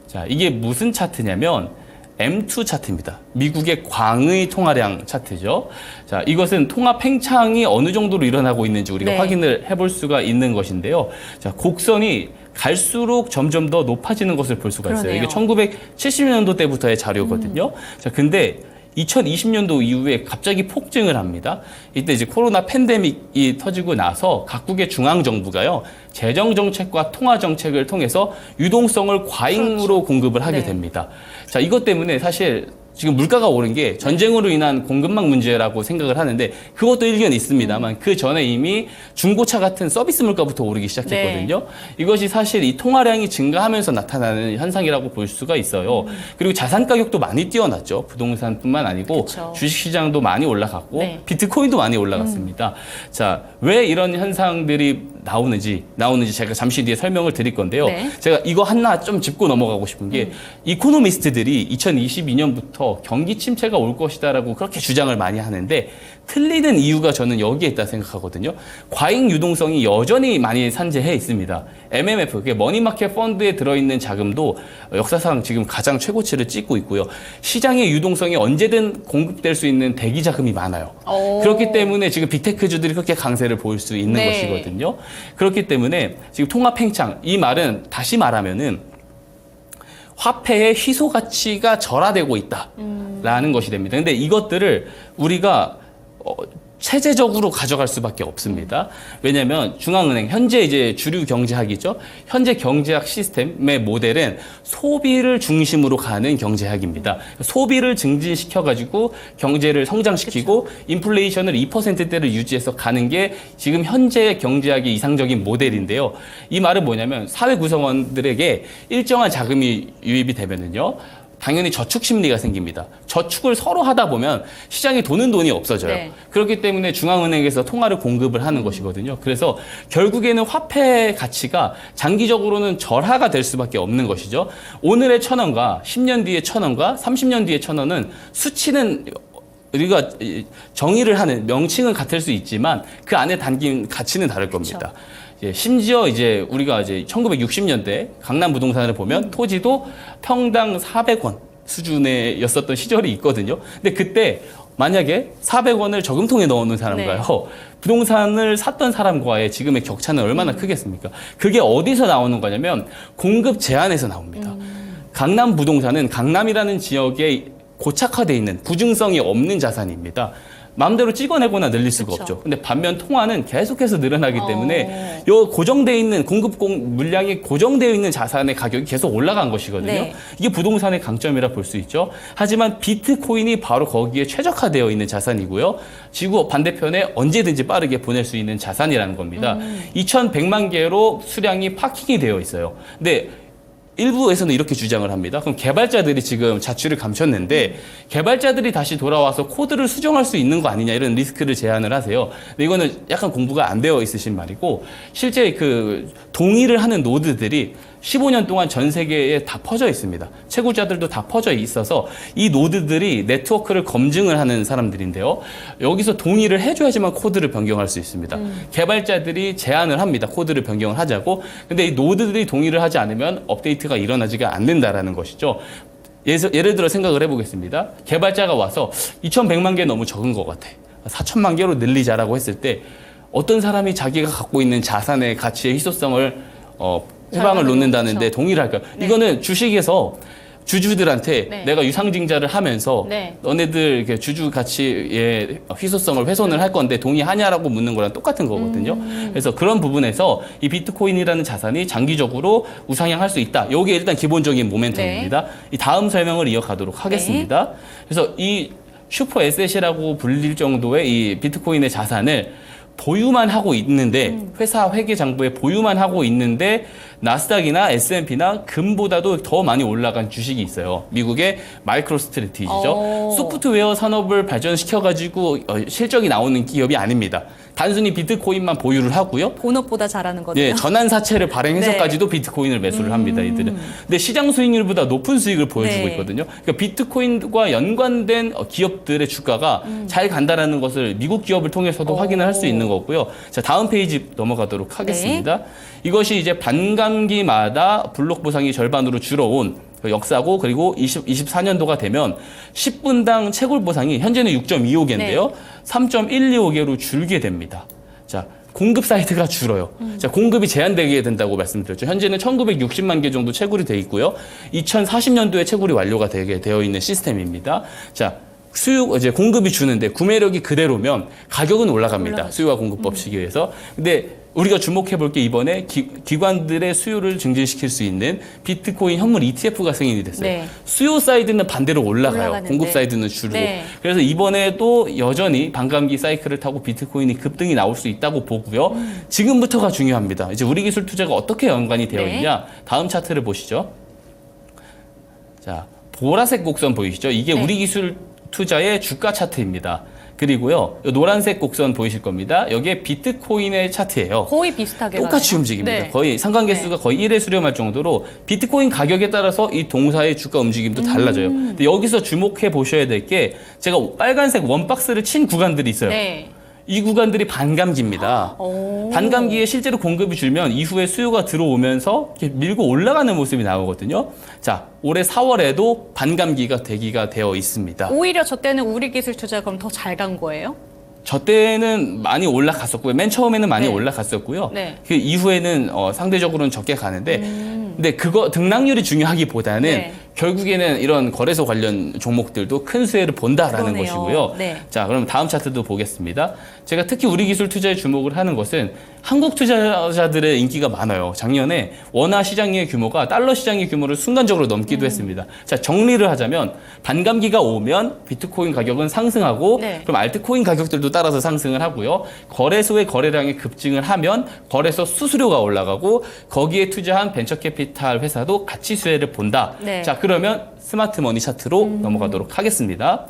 자, 이게 무슨 차트냐면 M2 차트입니다. 미국의 광의 통화량 차트죠. 자, 이것은 통화 팽창이 어느 정도로 일어나고 있는지 우리가 네. 확인을 해볼 수가 있는 것인데요. 자, 곡선이 갈수록 점점 더 높아지는 것을 볼 수가 있어요. 그러네요. 이게 1970년도 때부터의 자료거든요. 자, 근데 2020년도 이후에 갑자기 폭증을 합니다. 이때 이제 코로나 팬데믹이 터지고 나서 각국의 중앙 정부가요, 재정 정책과 통화 정책을 통해서 유동성을 과잉으로 공급을 하게 네. 됩니다. 자, 이것 때문에 사실 지금 물가가 오른 게 전쟁으로 인한 공급망 문제라고 생각을 하는데, 그것도 일견 있습니다만 그 전에 이미 중고차 같은 서비스 물가부터 오르기 시작했거든요. 이것이 사실 이 통화량이 증가하면서 나타나는 현상이라고 볼 수가 있어요. 그리고 자산 가격도 많이 뛰어났죠. 부동산뿐만 아니고 그쵸. 주식시장도 많이 올라갔고 네. 비트코인도 많이 올라갔습니다. 자, 왜 이런 현상들이 나오는지 제가 잠시 뒤에 설명을 드릴 건데요. 네. 제가 이거 하나 좀 짚고 넘어가고 싶은 게, 이코노미스트들이 2022년부터 경기 침체가 올 것이다라고 그렇게 주장을 많이 하는데, 틀리는 이유가 저는 여기에 있다 생각하거든요. 과잉 유동성이 여전히 많이 산재해 있습니다. MMF, 그게 머니마켓 펀드에 들어있는 자금도 역사상 지금 가장 최고치를 찍고 있고요. 시장의 유동성이 언제든 공급될 수 있는 대기 자금이 많아요. 그렇기 때문에 지금 빅테크주들이 그렇게 강세를 보일 수 있는 네. 것이거든요. 그렇기 때문에 지금 통화 팽창, 이 말은 다시 말하면은 화폐의 희소 가치가 절하되고 있다라는 것이 됩니다. 근데 이것들을 우리가 체제적으로 가져갈 수밖에 없습니다. 왜냐하면 중앙은행, 현재 이제 주류 경제학이죠. 현재 경제학 시스템의 모델은 소비를 중심으로 가는 경제학입니다. 소비를 증진시켜가지고 경제를 성장시키고 인플레이션을 2%대를 유지해서 가는 게 지금 현재 경제학의 이상적인 모델인데요. 이 말은 뭐냐면 사회 구성원들에게 일정한 자금이 유입이 되면은요, 당연히 저축 심리가 생깁니다. 저축을 서로 하다 보면 시장에 도는 돈이 없어져요. 네. 그렇기 때문에 중앙은행에서 통화를 공급을 하는 것이거든요. 그래서 결국에는 화폐 가치가 장기적으로는 절하가 될 수밖에 없는 것이죠. 오늘의 1,000원과 10년 뒤의 1,000원과 30년 뒤의 1,000원은 수치는 우리가 정의를 하는 명칭은 같을 수 있지만 그 안에 담긴 가치는 다를 겁니다. 심지어 이제 우리가 이제 1960년대 강남 부동산을 보면 토지도 평당 400원 수준이었었던 시절이 있거든요. 근데 그때 만약에 400원을 저금통에 넣어놓은 사람과요, 네. 부동산을 샀던 사람과의 지금의 격차는 얼마나 크겠습니까? 그게 어디서 나오는 거냐면 공급 제한에서 나옵니다. 강남 부동산은 강남이라는 지역에 고착화되어 있는 부증성이 없는 자산입니다. 마음대로 찍어내거나 늘릴 수가 그쵸. 없죠. 근데 반면 통화는 계속해서 늘어나기 때문에 요 고정되어 있는 물량이 고정되어 있는 자산의 가격이 계속 올라간 것이거든요. 네. 이게 부동산의 강점이라 볼 수 있죠. 하지만 비트코인이 바로 거기에 최적화되어 있는 자산이고요. 지구 반대편에 언제든지 빠르게 보낼 수 있는 자산이라는 겁니다. 2,100만 개로 수량이 파킹이 되어 있어요. 근데 일부에서는 이렇게 주장을 합니다. 그럼 개발자들이 지금 자취를 감췄는데 개발자들이 다시 돌아와서 코드를 수정할 수 있는 거 아니냐 이런 리스크를 제안을 하세요. 근데 이거는 약간 공부가 안 되어 있으신 말이고 실제 그 동의를 하는 노드들이 15년 동안 전 세계에 다 퍼져 있습니다. 채굴자들도 다 퍼져 있어서 이 노드들이 네트워크를 검증을 하는 사람들인데요. 여기서 동의를 해줘야지만 코드를 변경할 수 있습니다. 개발자들이 제안을 합니다. 코드를 변경을 하자고. 근데 이 노드들이 동의를 하지 않으면 업데이트가 일어나지가 않는다라는 것이죠. 예를 들어 생각을 해보겠습니다. 개발자가 와서 2,100만 개 너무 적은 것 같아. 4,000만 개로 늘리자라고 했을 때 어떤 사람이 자기가 갖고 있는 자산의 가치의 희소성을 해방을 놓는다는데 그렇죠. 동의를 할까요? 네. 이거는 주식에서 주주들한테 네. 내가 유상증자를 하면서 네. 너네들 이렇게 주주 가치의 희소성을 훼손을 할 건데 동의하냐라고 묻는 거랑 똑같은 거거든요. 그래서 그런 부분에서 이 비트코인이라는 자산이 장기적으로 우상향할 수 있다. 이게 일단 기본적인 모멘텀입니다. 이 다음 설명을 이어가도록 하겠습니다. 그래서 이 슈퍼 에셋이라고 불릴 정도의 이 비트코인의 자산을 보유만 하고 있는데 회사 회계 장부에 보유만 하고 있는데 나스닥이나 S&P나 금보다도 더 많이 올라간 주식이 있어요. 미국의 마이크로 스트래티지죠. 소프트웨어 산업을 발전시켜가지고 실적이 나오는 기업이 아닙니다. 단순히 비트코인만 보유를 하고요. 본업보다 잘하는 거네요. 예, 전환사채를 발행해서까지도 비트코인을 매수를 합니다, 이들은. 근데 시장 수익률보다 높은 수익을 보여주고 네. 있거든요. 그러니까 비트코인과 연관된 기업들의 주가가 잘 간다라는 것을 미국 기업을 통해서도 확인을 할 수 있는 거고요. 자, 다음 페이지 넘어가도록 하겠습니다. 이것이 이제 반감기마다 블록 보상이 절반으로 줄어온 그 역사고, 그리고 24년도가 되면 10분당 채굴 보상이 현재는 6.25개인데요. 3.125개로 줄게 됩니다. 자, 공급 사이트가 줄어요. 자, 공급이 제한되게 된다고 말씀드렸죠. 현재는 1960만 개 정도 채굴이 돼 있고요. 2040년도에 채굴이 완료가 되게 되어 있는 시스템입니다. 자, 이제 공급이 주는데 구매력이 그대로면 가격은 올라갑니다. 수요와 공급 법칙에 의해서. 근데 우리가 주목해 볼 게 이번에 기관들의 수요를 증진시킬 수 있는 비트코인 현물 ETF가 승인이 됐어요. 네. 수요 사이드는 반대로 올라가요. 올라가는데. 공급 사이드는 줄고. 네. 그래서 이번에도 여전히 반감기 사이클을 타고 비트코인이 급등이 나올 수 있다고 보고요. 지금부터가 중요합니다. 이제 우리 기술 투자가 어떻게 연관이 되어 네. 있냐. 다음 차트를 보시죠. 자, 보라색 곡선 보이시죠? 이게 네. 우리 기술 투자의 주가 차트입니다. 그리고요, 노란색 곡선 보이실 겁니다. 여기에 비트코인의 차트예요. 거의 비슷하게 똑같이 가네요. 움직입니다. 네. 거의 상관계수가 거의 1에 수렴할 정도로 비트코인 가격에 따라서 이 동사의 주가 움직임도 달라져요. 근데 여기서 주목해 보셔야 될 게 제가 빨간색 원박스를 친 구간들이 있어요. 네. 이 구간들이 반감기입니다. 반감기에 실제로 공급이 줄면 이후에 수요가 들어오면서 이렇게 밀고 올라가는 모습이 나오거든요. 자, 올해 4월에도 반감기가 대기가 되어 있습니다. 오히려 저 때는 우리 기술 투자 그럼 더 잘 간 거예요? 저 때는 많이 올라갔었고요. 맨 처음에는 많이 네. 올라갔었고요. 네. 그 이후에는 상대적으로는 적게 가는데, 근데 그거 등락률이 중요하기보다는 네. 결국에는 이런 거래소 관련 종목들도 큰 수혜를 본다라는 그러네요. 것이고요. 네. 자, 그럼 다음 차트도 보겠습니다. 제가 특히 우리 기술 투자에 주목을 하는 것은 한국 투자자들의 인기가 많아요. 작년에 원화 시장의 규모가 달러 시장의 규모를 순간적으로 넘기도 했습니다. 자, 정리를 하자면 반감기가 오면 비트코인 가격은 상승하고 네. 그럼 알트코인 가격들도 따라서 상승을 하고요. 거래소의 거래량이 급증을 하면 거래소 수수료가 올라가고 거기에 투자한 벤처 캐피탈 회사도 같이 수혜를 본다. 네. 자, 그러면 스마트 머니 차트로 넘어가도록 하겠습니다.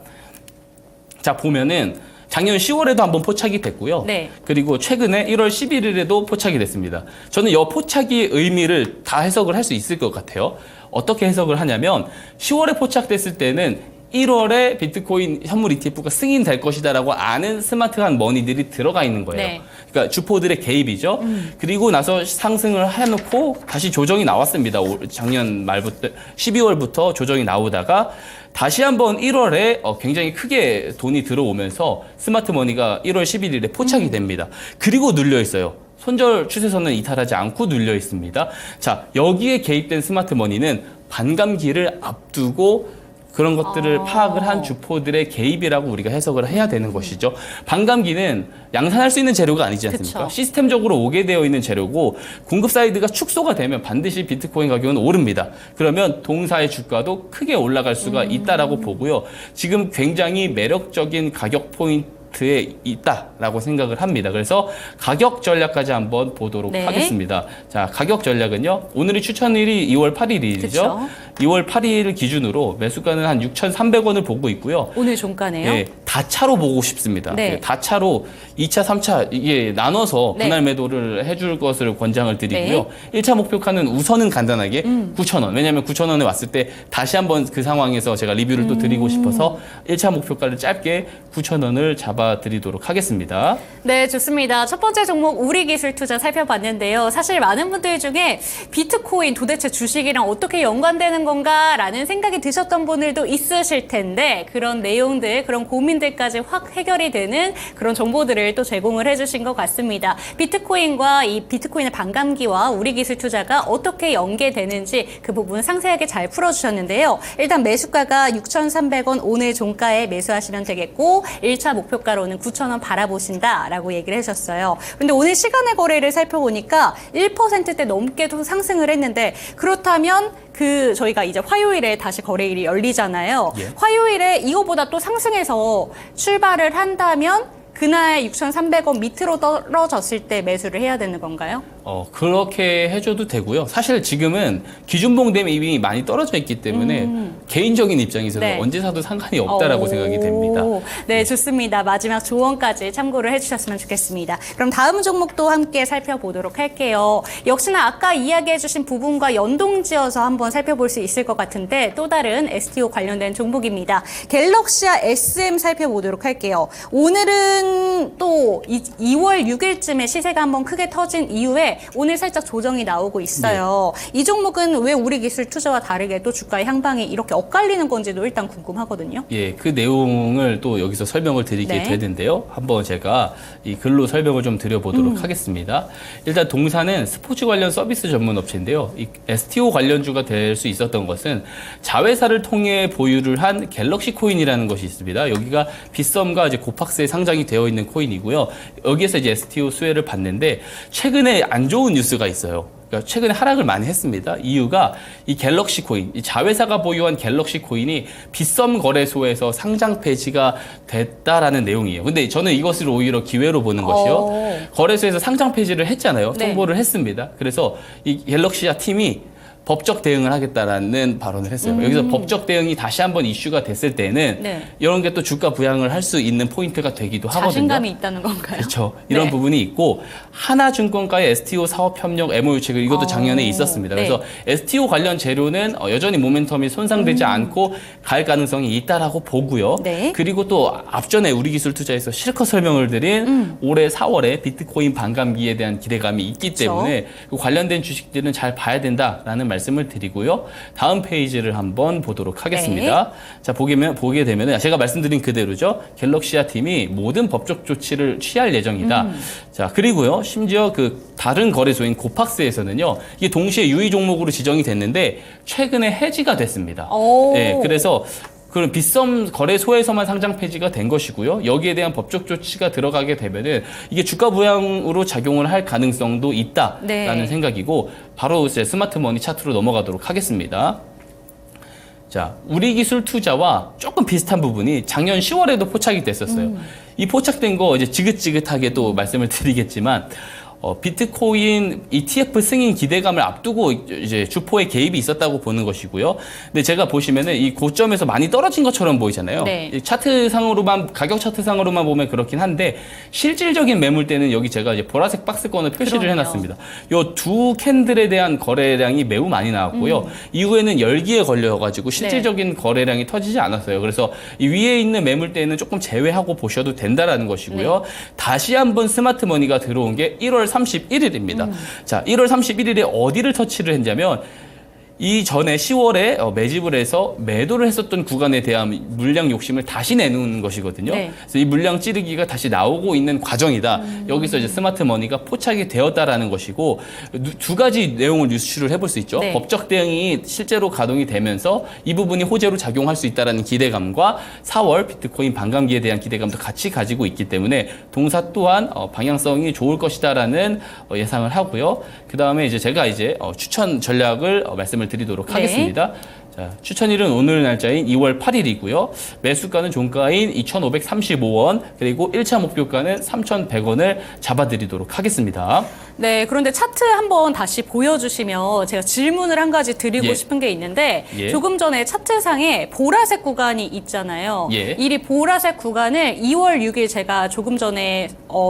자, 보면은 작년 10월에도 한번 포착이 됐고요. 네. 그리고 최근에 1월 11일에도 포착이 됐습니다. 저는 이 포착의 의미를 다 해석을 할 수 있을 것 같아요. 어떻게 해석을 하냐면 10월에 포착됐을 때는 1월에 비트코인 현물 ETF가 승인될 것이다라고 아는 스마트한 머니들이 들어가 있는 거예요. 네. 그러니까 주포들의 개입이죠. 그리고 나서 상승을 해놓고 다시 조정이 나왔습니다. 작년 말부터 12월부터 조정이 나오다가 다시 한번 1월에 굉장히 크게 돈이 들어오면서 스마트 머니가 1월 11일에 포착이 됩니다. 그리고 눌려 있어요. 손절 추세선은 이탈하지 않고 눌려 있습니다. 자, 여기에 개입된 스마트 머니는 반감기를 앞두고 그런 것들을 파악을 한 주포들의 개입이라고 우리가 해석을 해야 되는 것이죠. 반감기는 양산할 수 있는 재료가 아니지 않습니까? 그쵸. 시스템적으로 오게 되어 있는 재료고 공급 사이드가 축소가 되면 반드시 비트코인 가격은 오릅니다. 그러면 동사의 주가도 크게 올라갈 수가 있다라고 보고요. 지금 굉장히 매력적인 가격 포인트에 있다라고 생각을 합니다. 그래서 가격 전략까지 한번 보도록 네. 하겠습니다. 자, 가격 전략은요. 오늘이 추천일이 2월 8일이죠. 그쵸. 2월 8일 기준으로 매수가는 한 6,300원을 보고 있고요. 오늘 종가네요. 예, 다차로 보고 싶습니다. 네. 예, 다차로 2차, 3차 이게 나눠서 네. 분할 매도를 해줄 것을 권장을 드리고요. 1차 목표가는 우선은 간단하게 9,000원. 왜냐하면 9,000원에 왔을 때 다시 한번 그 상황에서 제가 리뷰를 또 드리고 싶어서 1차 목표가를 짧게 9,000원을 잡아드리도록 하겠습니다. 네, 좋습니다. 첫 번째 종목 우리 기술 투자 살펴봤는데요. 사실 많은 분들 중에 비트코인 도대체 주식이랑 어떻게 연관되는 건가라는 생각이 드셨던 분들도 있으실 텐데 그런 내용들, 그런 고민들까지 확 해결이 되는 그런 정보들을 또 제공을 해주신 것 같습니다. 비트코인과 이 비트코인의 반감기와 우리 기술 투자가 어떻게 연계되는지 그 부분 상세하게 잘 풀어주셨는데요. 일단 매수가가 6,300원 오늘 종가에 매수하시면 되겠고 1차 목표가로는 9,000원 바라보신다라고 얘기를 해주셨어요. 그런데 오늘 시간의 거래를 살펴보니까 1%대 넘게도 상승을 했는데 그렇다면 저희가 이제 화요일에 다시 거래일이 열리잖아요. 예. 화요일에 이거보다 또 상승해서 출발을 한다면 그날 6,300원 밑으로 떨어졌을 때 매수를 해야 되는 건가요? 그렇게 해줘도 되고요. 사실 지금은 기준봉 대비 많이 떨어져 있기 때문에 개인적인 입장에서는 네. 언제 사도 상관이 없다라고 생각이 됩니다. 네, 좋습니다. 마지막 조언까지 참고를 해주셨으면 좋겠습니다. 그럼 다음 종목도 함께 살펴보도록 할게요. 역시나 아까 이야기해주신 부분과 연동지어서 한번 살펴볼 수 있을 것 같은데 또 다른 STO 관련된 종목입니다. 갤럭시아 SM 살펴보도록 할게요. 오늘은 또 2월 6일쯤에 시세가 한번 크게 터진 이후에 오늘 살짝 조정이 나오고 있어요. 이 종목은 왜 우리 기술 투자와 다르게 또 주가의 향방이 이렇게 엇갈리는 건지도 일단 궁금하거든요. 예, 그 내용을 또 여기서 설명을 드리게 네. 되는데요. 한번 제가 이 글로 설명을 좀 드려보도록 하겠습니다. 일단 동사는 스포츠 관련 서비스 전문 업체인데요. 이 STO 관련주가 될 수 있었던 것은 자회사를 통해 보유를 한 갤럭시 코인이라는 것이 있습니다. 여기가 빗썸과 이제 고팍스에 상장이 되어 있는 코인이고요. 여기에서 이제 STO 수혜를 받는데 최근에 안 좋은 뉴스가 있어요. 그러니까 최근에 하락을 많이 했습니다. 이유가 이 갤럭시 코인, 이 자회사가 보유한 갤럭시 코인이 빗썸 거래소에서 상장 폐지가 됐다라는 내용이에요. 근데 저는 이것을 오히려 기회로 보는 것이요. 거래소에서 상장 폐지를 했잖아요. 네. 통보를 했습니다. 그래서 이 갤럭시아 팀이 법적 대응을 하겠다라는 발언을 했어요. 여기서 법적 대응이 다시 한번 이슈가 됐을 때는 네. 이런 게 또 주가 부양을 할 수 있는 포인트가 되기도 하거든요. 자신감이 있다는 건가요? 그렇죠. 이런 네. 부분이 있고 하나증권과의 STO 사업협력 MOU 체결 이것도 작년에 있었습니다. 네. 그래서 STO 관련 재료는 여전히 모멘텀이 손상되지 않고 갈 가능성이 있다라고 보고요. 네. 그리고 또 앞전에 우리 기술 투자에서 실컷 설명을 드린 올해 4월에 비트코인 반감기에 대한 기대감이 있기 그쵸. 때문에 그 관련된 주식들은 잘 봐야 된다라는 말씀을 드리고요. 다음 페이지를 한번 보도록 하겠습니다. 자, 보게 되면 제가 말씀드린 그대로죠. 갤럭시아 팀이 모든 법적 조치를 취할 예정이다. 자, 그리고요. 심지어 그 다른 거래소인 고팍스에서는요. 이게 동시에 유의 종목으로 지정이 됐는데 최근에 해지가 됐습니다. 오. 네, 그래서 그런 빗썸 거래소에서만 상장 폐지가 된 것이고요. 여기에 대한 법적 조치가 들어가게 되면은 이게 주가 부양으로 작용을 할 가능성도 있다라는 네. 생각이고 바로 이제 스마트머니 차트로 넘어가도록 하겠습니다. 자, 우리 기술 투자와 조금 비슷한 부분이 작년 10월에도 포착이 됐었어요. 이 포착된 거 이제 지긋지긋하게 또 말씀을 드리겠지만 비트코인 ETF 승인 기대감을 앞두고 이제 주포의 개입이 있었다고 보는 것이고요. 근데 제가 보시면은 이 고점에서 많이 떨어진 것처럼 보이잖아요. 네. 이 차트상으로만 가격 차트상으로만 보면 그렇긴 한데 실질적인 매물대는 여기 제가 이제 보라색 박스권을 표시를 그러네요. 해놨습니다. 요 두 캔들에 대한 거래량이 매우 많이 나왔고요. 이후에는 열기에 걸려가지고 실질적인 거래량이 터지지 않았어요. 그래서 이 위에 있는 매물대는 조금 제외하고 보셔도 된다라는 것이고요. 다시 한번 스마트머니가 들어온 게 1월 31일입니다. 자, 1월 31일에 어디를 터치를 했냐면 이전에 10월에 매집을 해서 매도를 했었던 구간에 대한 물량 욕심을 다시 내놓은 것이거든요. 네. 그래서 이 물량 찌르기가 다시 나오고 있는 과정이다. 여기서 이제 스마트 머니가 포착이 되었다라는 것이고 두 가지 내용을 유추를 해볼 수 있죠. 네. 법적 대응이 실제로 가동이 되면서 이 부분이 호재로 작용할 수 있다라는 기대감과 4월 비트코인 반감기에 대한 기대감도 같이 가지고 있기 때문에 동사 또한 방향성이 좋을 것이다라는 예상을 하고요. 그 다음에 이제 제가 이제 추천 전략을 말씀을 드리도록 네. 하겠습니다. 자, 추천일은 오늘 날짜인 2월 8일이고요. 매수가는 종가인 2,535원, 그리고 1차 목표가는 3,100원을 잡아드리도록 하겠습니다. 네, 그런데 차트 한번 다시 보여주시면 제가 질문을 한 가지 드리고 예. 싶은 게 있는데 예. 조금 전에 차트상에 보라색 구간이 있잖아요. 예. 이 보라색 구간을 2월 6일 제가 조금 전에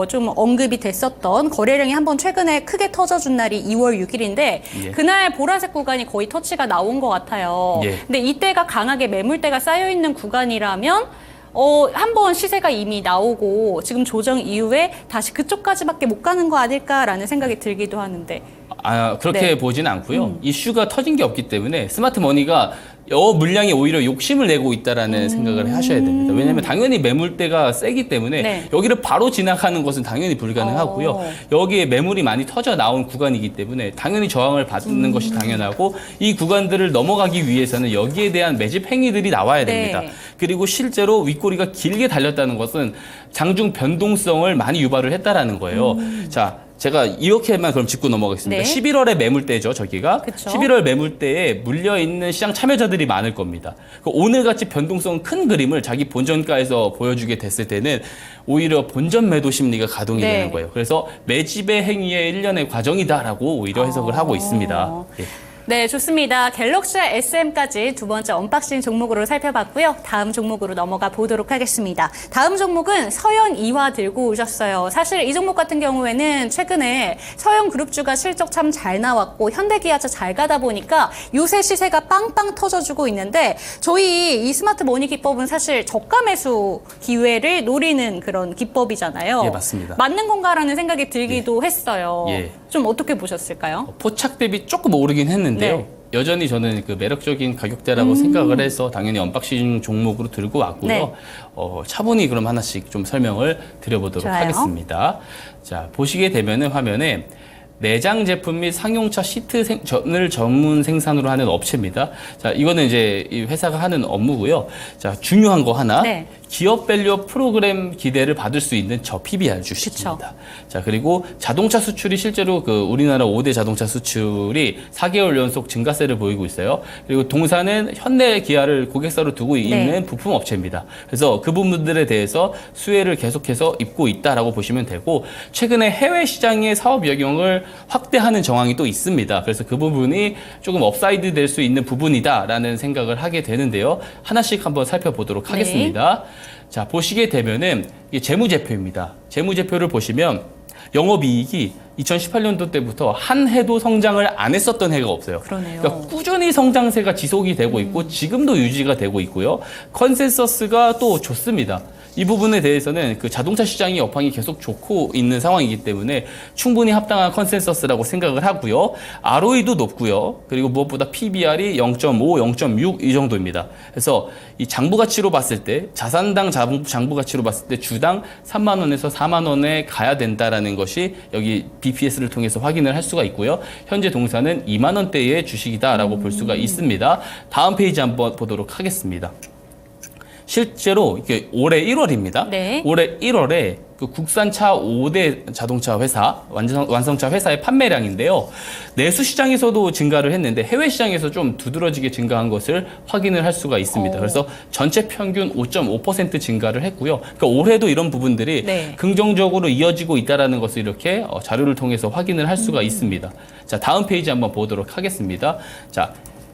좀 언급이 됐었던 거래량이 한번 최근에 크게 터져준 날이 2월 6일인데 예. 그날 보라색 구간이 거의 터치가 나온 것 같아요. 예. 근데 이때가 강하게 매물대가 쌓여있는 구간이라면 한번 시세가 이미 나오고 지금 조정 이후에 다시 그쪽까지밖에 못 가는 거 아닐까라는 생각이 들기도 하는데. 그렇게 네. 보지는 않고요. 이슈가 터진 게 없기 때문에 스마트 머니가 물량이 오히려 욕심을 내고 있다라는 생각을 하셔야 됩니다. 왜냐하면 당연히 매물대가 세기 때문에 네. 여기를 바로 지나가는 것은 당연히 불가능하고요. 여기에 매물이 많이 터져 나온 구간이기 때문에 당연히 저항을 받는 것이 당연하고 이 구간들을 넘어가기 위해서는 여기에 대한 매집 행위들이 나와야 됩니다. 네. 그리고 실제로 윗꼬리가 길게 달렸다는 것은 장중 변동성을 많이 유발을 했다라는 거예요. 자, 제가 이렇게만 그럼 짚고 넘어가겠습니다. 네. 11월의 매물대죠, 저기가. 그쵸. 11월 매물대에 물려있는 시장 참여자들이 많을 겁니다. 오늘같이 변동성 큰 그림을 자기 본전가에서 보여주게 됐을 때는 오히려 본전 매도 심리가 가동이 네. 되는 거예요. 그래서 매집의 행위의 일련의 과정이다라고 오히려 해석을 하고 있습니다. 예. 네, 좋습니다. 갤럭시 SM까지 두 번째 언박싱 종목으로 살펴봤고요. 다음 종목으로 넘어가 보도록 하겠습니다. 다음 종목은 서현 이화 들고 오셨어요. 사실 이 종목 같은 경우에는 최근에 서현그룹주가 실적 참 잘 나왔고 현대기아차 잘 가다 보니까 요새 시세가 빵빵 터져주고 있는데 저희 이 스마트 머니 기법은 사실 저가 매수 기회를 노리는 그런 기법이잖아요. 예, 맞습니다. 맞는 건가라는 생각이 들기도 했어요. 예. 좀 어떻게 보셨을까요? 포착 대비 조금 오르긴 했는데요. 네. 여전히 저는 그 매력적인 가격대라고 생각을 해서 당연히 언박싱 종목으로 들고 왔고요. 네. 차분히 그럼 하나씩 좀 설명을 드려보도록 좋아요. 하겠습니다. 자, 보시게 되면은 화면에 내장 제품 및 상용차 시트전을 전문 생산으로 하는 업체입니다. 자, 이거는 이제 이 회사가 하는 업무고요. 자, 중요한 거 하나. 네. 기업 밸류 프로그램 기대를 받을 수 있는 저 PBR 주식입니다. 자, 그리고 자동차 수출이 실제로 그 우리나라 5대 자동차 수출이 4개월 연속 증가세를 보이고 있어요. 그리고 동사는 현대 기아를 고객사로 두고 있는 부품 업체입니다. 그래서 그 부분들에 대해서 수혜를 계속해서 입고 있다라고 보시면 되고 최근에 해외 시장의 사업 영역을 확대하는 정황이 또 있습니다. 그래서 그 부분이 조금 업사이드 될 수 있는 부분이다라는 생각을 하게 되는데요. 하나씩 한번 살펴보도록 하겠습니다. 자, 보시게 되면은 이게 재무제표입니다. 재무제표를 보시면 영업이익이 2018년도 때부터 한 해도 성장을 안 했었던 해가 없어요. 그러네요. 그러니까 꾸준히 성장세가 지속이 되고 있고 지금도 유지가 되고 있고요. 컨센서스가 또 좋습니다. 이 부분에 대해서는 그 자동차 시장이 여파이 계속 좋고 있는 상황이기 때문에 충분히 합당한 컨센서스라고 생각을 하고요. ROE도 높고요. 그리고 무엇보다 PBR이 0.5, 0.6 이 정도입니다. 그래서 이 장부 가치로 봤을 때 자산당 장부 가치로 봤을 때 주당 3만 원에서 4만 원에 가야 된다라는 것이 여기 BPS를 통해서 확인을 할 수가 있고요. 현재 동사는 2만 원대의 주식이다라고 볼 수가 있습니다. 다음 페이지 한번 보도록 하겠습니다. 실제로 이게 올해 1월입니다. 네. 올해 1월에 그 국산차 5대 자동차 회사, 완성차 회사의 판매량인데요. 내수 시장에서도 증가를 했는데 해외 시장에서 좀 두드러지게 증가한 것을 확인을 할 수가 있습니다. 그래서 전체 평균 5.5% 증가를 했고요. 그러니까 올해도 이런 부분들이 네. 긍정적으로 이어지고 있다는 것을 이렇게 자료를 통해서 확인을 할 수가 있습니다. 자, 다음 페이지 한번 보도록 하겠습니다. 자,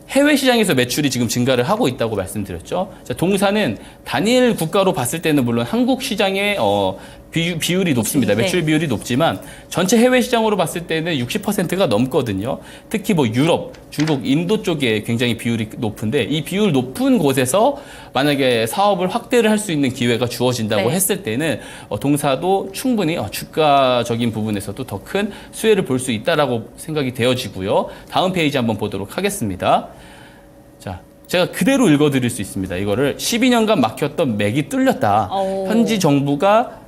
해외 시장에서 매출이 지금 증가를 하고 있다고 말씀드렸죠. 자, 동사는 단일 국가로 봤을 때는 물론 한국 시장의 비율이 높습니다. 네. 매출 비율이 높지만 전체 해외 시장으로 봤을 때는 60%가 넘거든요. 특히 뭐 유럽, 중국, 인도 쪽에 굉장히 비율이 높은데 이 비율 높은 곳에서 만약에 사업을 확대를 할 수 있는 기회가 주어진다고 네. 했을 때는 동사도 충분히 주가적인 부분에서도 더 큰 수혜를 볼 수 있다라고 생각이 되어지고요. 다음 페이지 한번 보도록 하겠습니다. 자, 제가 그대로 읽어드릴 수 있습니다. 이거를 12년간 막혔던 맥이 뚫렸다. 오. 현재 정부가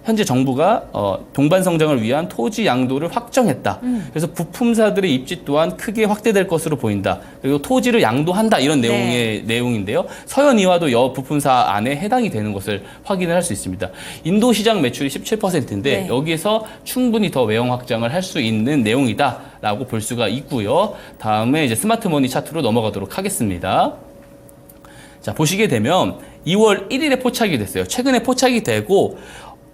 동반 성장을 위한 토지 양도를 확정했다. 그래서 부품사들의 입지 또한 크게 확대될 것으로 보인다. 그리고 토지를 양도한다 이런 내용의 내용인데요. 서현이와도 여 부품사 안에 해당이 되는 것을 확인을 할 수 있습니다. 인도 시장 매출이 17%인데 네. 여기에서 충분히 더 외형 확장을 할 수 있는 내용이다라고 볼 수가 있고요. 다음에 이제 스마트머니 차트로 넘어가도록 하겠습니다. 자, 보시게 되면 2월 1일에 포착이 됐어요. 최근에 포착이 되고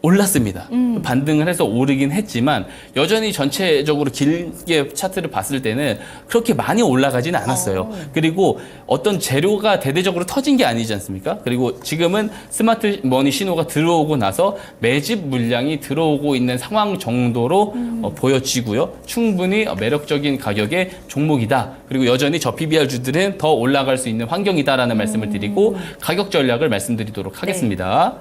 올랐습니다. 반등을 해서 오르긴 했지만 여전히 전체적으로 길게 차트를 봤을 때는 그렇게 많이 올라가지는 않았어요. 그리고 어떤 재료가 대대적으로 터진 게 아니지 않습니까? 그리고 지금은 스마트 머니 신호가 들어오고 나서 매집 물량이 들어오고 있는 상황 정도로 보여지고요. 충분히 매력적인 가격의 종목이다. 그리고 여전히 저 PBR주들은 더 올라갈 수 있는 환경이다라는 말씀을 드리고 가격 전략을 말씀드리도록 하겠습니다.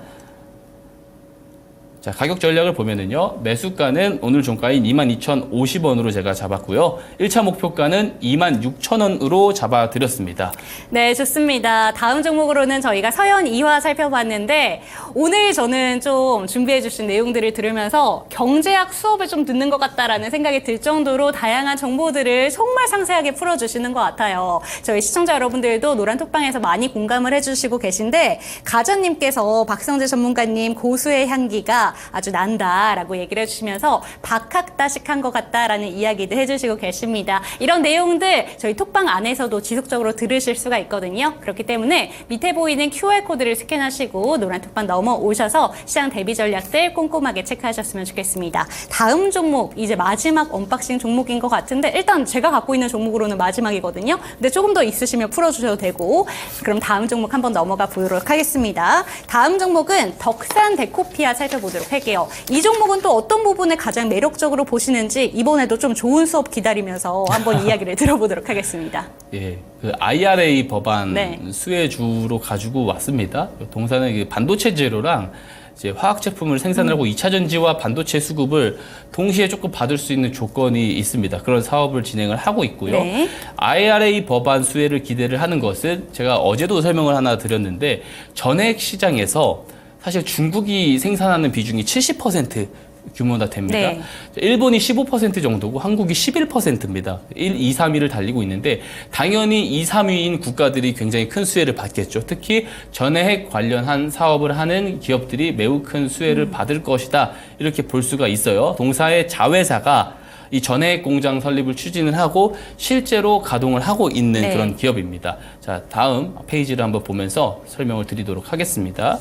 자, 가격 전략을 보면은요, 매수가는 오늘 종가인 22,050원으로 제가 잡았고요. 1차 목표가는 26,000원으로 잡아드렸습니다. 네, 좋습니다. 다음 종목으로는 저희가 서현 2화 살펴봤는데 오늘 저는 좀 준비해 주신 내용들을 들으면서 경제학 수업을 좀 듣는 것 같다라는 생각이 들 정도로 다양한 정보들을 정말 상세하게 풀어주시는 것 같아요. 저희 시청자 여러분들도 노란톡방에서 많이 공감을 해주시고 계신데 가전님께서 박성재 전문가님 고수의 향기가 아주 난다라고 얘기를 해주시면서 박학다식한 것 같다라는 이야기도 해주시고 계십니다. 이런 내용들 저희 톡방 안에서도 지속적으로 들으실 수가 있거든요. 그렇기 때문에 밑에 보이는 QR코드를 스캔하시고 노란톡방 넘어오셔서 시장 대비 전략들 꼼꼼하게 체크하셨으면 좋겠습니다. 다음 종목, 이제 마지막 언박싱 종목인 것 같은데 일단 제가 갖고 있는 종목으로는 마지막이거든요. 근데 조금 더 있으시면 풀어주셔도 되고 그럼 다음 종목 한번 넘어가 보도록 하겠습니다. 다음 종목은 덕산 데코피아 살펴보도록 할게요. 이 종목은 또 어떤 부분을 가장 매력적으로 보시는지 이번에도 좀 좋은 수업 기다리면서 한번 이야기를 들어보도록 하겠습니다. 예, 그 IRA 법안 네. 수혜주로 가지고 왔습니다. 동사는 반도체 재료랑 이제 화학 제품을 생산을 하고 2차 전지와 반도체 수급을 동시에 조금 받을 수 있는 조건이 있습니다. 그런 사업을 진행을 하고 있고요. 네. IRA 법안 수혜를 기대를 하는 것은 제가 어제도 설명을 하나 드렸는데 전액 시장에서 사실 중국이 생산하는 비중이 70% 규모나 됩니다. 네. 일본이 15% 정도고 한국이 11%입니다. 1, 2, 3위를 달리고 있는데 당연히 2, 3위인 국가들이 굉장히 큰 수혜를 받겠죠. 특히 전해핵 관련한 사업을 하는 기업들이 매우 큰 수혜를 받을 것이다. 이렇게 볼 수가 있어요. 동사의 자회사가 이 전해핵 공장 설립을 추진을 하고 실제로 가동을 하고 있는 네. 그런 기업입니다. 자, 다음 페이지를 한번 보면서 설명을 드리도록 하겠습니다.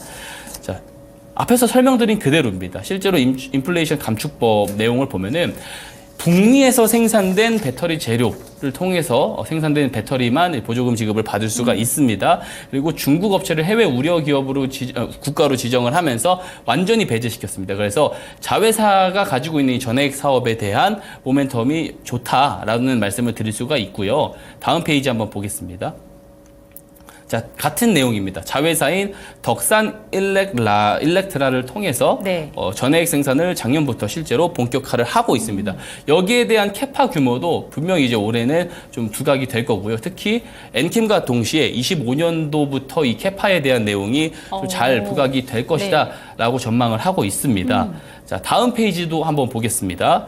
자, 앞에서 설명드린 그대로입니다. 실제로 인플레이션 감축법 내용을 보면은 북미에서 생산된 배터리 재료를 통해서 생산된 배터리만 보조금 지급을 받을 수가 있습니다. 그리고 중국 업체를 해외 우려 기업으로 국가로 지정을 하면서 완전히 배제시켰습니다. 그래서 자회사가 가지고 있는 이 전해핵 사업에 대한 모멘텀이 좋다라는 말씀을 드릴 수가 있고요. 다음 페이지 한번 보겠습니다. 자, 같은 내용입니다. 자회사인 덕산 일렉트라를 통해서 네. 전해핵 생산을 작년부터 실제로 본격화를 하고 있습니다. 여기에 대한 캐파 규모도 분명히 이제 올해는 좀 두각이 될 거고요. 특히 엔캠과 동시에 25년도부터 이 캐파에 대한 내용이 좀 잘 부각이 될 것이다라고 전망을 하고 있습니다. 자, 다음 페이지도 한번 보겠습니다.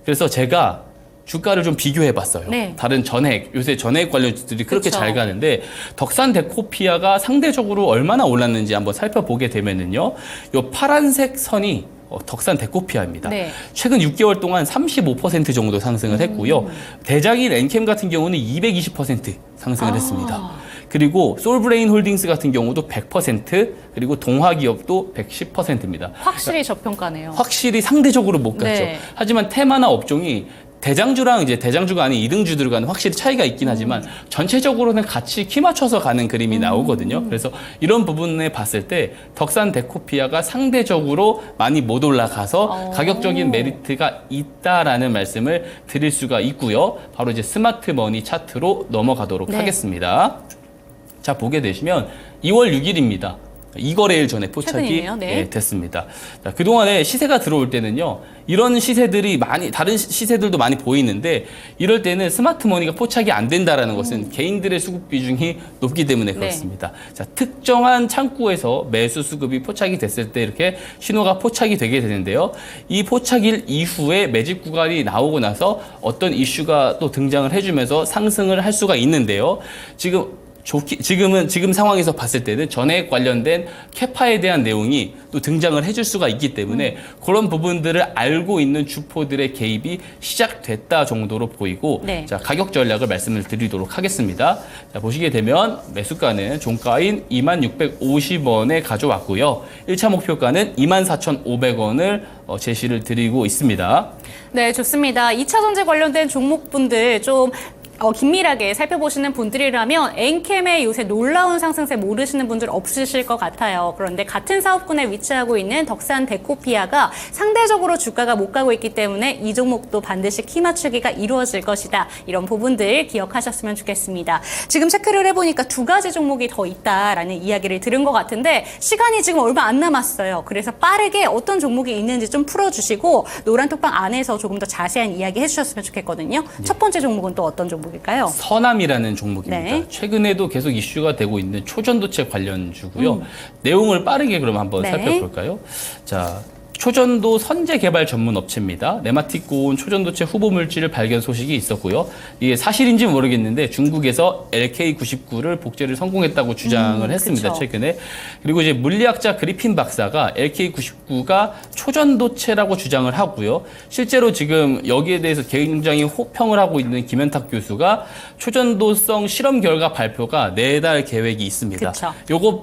그래서 제가 주가를 좀 비교해봤어요. 네. 다른 전핵, 요새 전핵 관련주들이 그렇게 그쵸. 잘 가는데 덕산 데코피아가 상대적으로 얼마나 올랐는지 한번 살펴보게 되면은요, 요 파란색 선이 덕산 데코피아입니다. 네. 최근 6개월 동안 35% 정도 상승을 했고요. 대장일 엔캠 같은 경우는 220% 상승을 했습니다. 그리고 솔브레인 홀딩스 같은 경우도 100%, 그리고 동화기업도 110%입니다. 확실히 저평가네요. 확실히 상대적으로 못 갔죠. 네. 하지만 테마나 업종이 대장주랑 이제 대장주가 아닌 이등주들과는 확실히 차이가 있긴 하지만 전체적으로는 같이 키 맞춰서 가는 그림이 나오거든요. 그래서 이런 부분에 봤을 때 덕산 데코피아가 상대적으로 많이 못 올라가서 가격적인 메리트가 있다라는 말씀을 드릴 수가 있고요. 바로 이제 스마트 머니 차트로 넘어가도록 네. 하겠습니다. 자, 보게 되시면 2월 6일입니다. 2거래일 전에 포착이 최근이네요. 네. 예, 됐습니다. 자, 그동안에 시세가 들어올 때는요, 이런 시세들이 다른 시세들도 많이 보이는데, 이럴 때는 스마트 머니가 포착이 안 된다라는 것은 개인들의 수급 비중이 높기 때문에 그렇습니다. 자, 특정한 창구에서 매수 수급이 포착이 됐을 때 이렇게 신호가 포착이 되게 되는데요. 이 포착일 이후에 매집 구간이 나오고 나서 어떤 이슈가 또 등장을 해주면서 상승을 할 수가 있는데요. 지금 상황에서 봤을 때는 전액 관련된 캐파에 대한 내용이 또 등장을 해줄 수가 있기 때문에 그런 부분들을 알고 있는 주포들의 개입이 시작됐다 정도로 보이고 네. 자, 가격 전략을 말씀을 드리도록 하겠습니다. 자, 보시게 되면 매수가는 종가인 2650원에 가져왔고요. 1차 목표가는 24,500원을 제시를 드리고 있습니다. 네, 좋습니다. 2차 전지 관련된 종목분들 좀 긴밀하게 살펴보시는 분들이라면 엔캠의 요새 놀라운 상승세 모르시는 분들 없으실 것 같아요. 그런데 같은 사업군에 위치하고 있는 덕산 데코피아가 상대적으로 주가가 못 가고 있기 때문에 이 종목도 반드시 키 맞추기가 이루어질 것이다. 이런 부분들 기억하셨으면 좋겠습니다. 지금 체크를 해보니까 2가지 종목이 더 있다라는 이야기를 들은 것 같은데 시간이 지금 얼마 안 남았어요. 그래서 빠르게 어떤 종목이 있는지 좀 풀어주시고 노란톡방 안에서 조금 더 자세한 이야기 해주셨으면 좋겠거든요. 첫 번째 종목은 또 어떤 종목일까요? 서남이라는 종목입니다. 네. 최근에도 계속 이슈가 되고 있는 초전도체 관련주고요. 내용을 빠르게 그럼 한번 네. 살펴볼까요? 자, 초전도 선제 개발 전문 업체입니다. 네마틱고온 초전도체 후보 물질을 발견 소식이 있었고요. 이게 사실인지 모르겠는데 중국에서 LK99를 복제를 성공했다고 주장을 했습니다. 그쵸. 최근에. 그리고 이제 물리학자 그리핀 박사가 LK99가 초전도체라고 주장을 하고요. 실제로 지금 여기에 대해서 굉장히 호평을 하고 있는 김현탁 교수가 초전도성 실험 결과 발표가 내달 계획이 있습니다. 그쵸.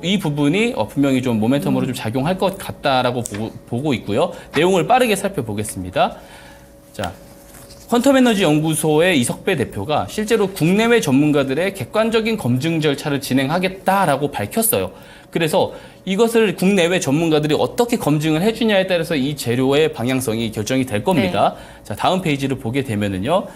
이 부분이 분명히 좀 모멘텀으로 좀 작용할 것 같다라고 보고 있고요. 내용을 빠르게 살펴보겠습니다. 자, 퀀텀에너지 연구소의 이석배 대표가 실제로 국내외 전문가들의 객관적인 검증 절차를 진행하겠다라고 밝혔어요. 그래서 이것을 국내외 전문가들이 어떻게 검증을 해주냐에 따라서 이 재료의 방향성이 결정이 될 겁니다. 자, 다음 페이지를 보게 되면은요.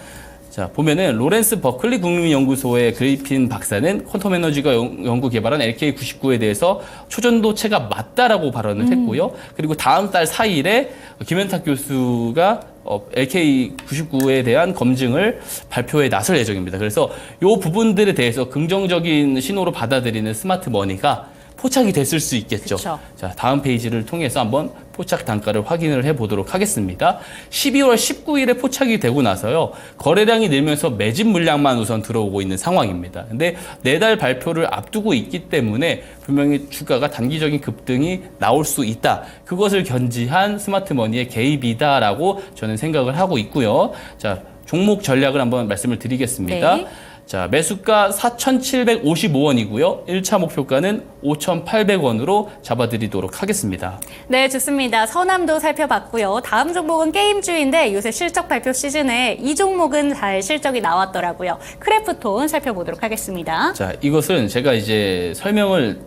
자, 보면은 로렌스 버클리 국립연구소의 그리핀 박사는 퀀텀 에너지가 연구 개발한 LK99에 대해서 초전도체가 맞다라고 발언을 했고요. 그리고 다음 달 4일에 김현탁 교수가 LK99에 대한 검증을 발표에 나설 예정입니다. 그래서 이 부분들에 대해서 긍정적인 신호로 받아들이는 스마트 머니가 포착이 됐을 수 있겠죠. 그쵸. 자, 다음 페이지를 통해서 한번 포착 단가를 확인을 해보도록 하겠습니다. 12월 19일에 포착이 되고 나서요. 거래량이 늘면서 매집 물량만 우선 들어오고 있는 상황입니다. 근데 내달 발표를 앞두고 있기 때문에 분명히 주가가 단기적인 급등이 나올 수 있다. 그것을 견지한 스마트머니의 개입이다라고 저는 생각을 하고 있고요. 자, 종목 전략을 한번 말씀을 드리겠습니다. 네. 자, 매수가 4,755원이고요. 1차 목표가는 5,800원으로 잡아드리도록 하겠습니다. 네, 좋습니다. 서남도 살펴봤고요. 다음 종목은 게임주인데 요새 실적 발표 시즌에 이 종목은 잘 실적이 나왔더라고요. 크래프톤 살펴보도록 하겠습니다. 자, 이것은 제가 이제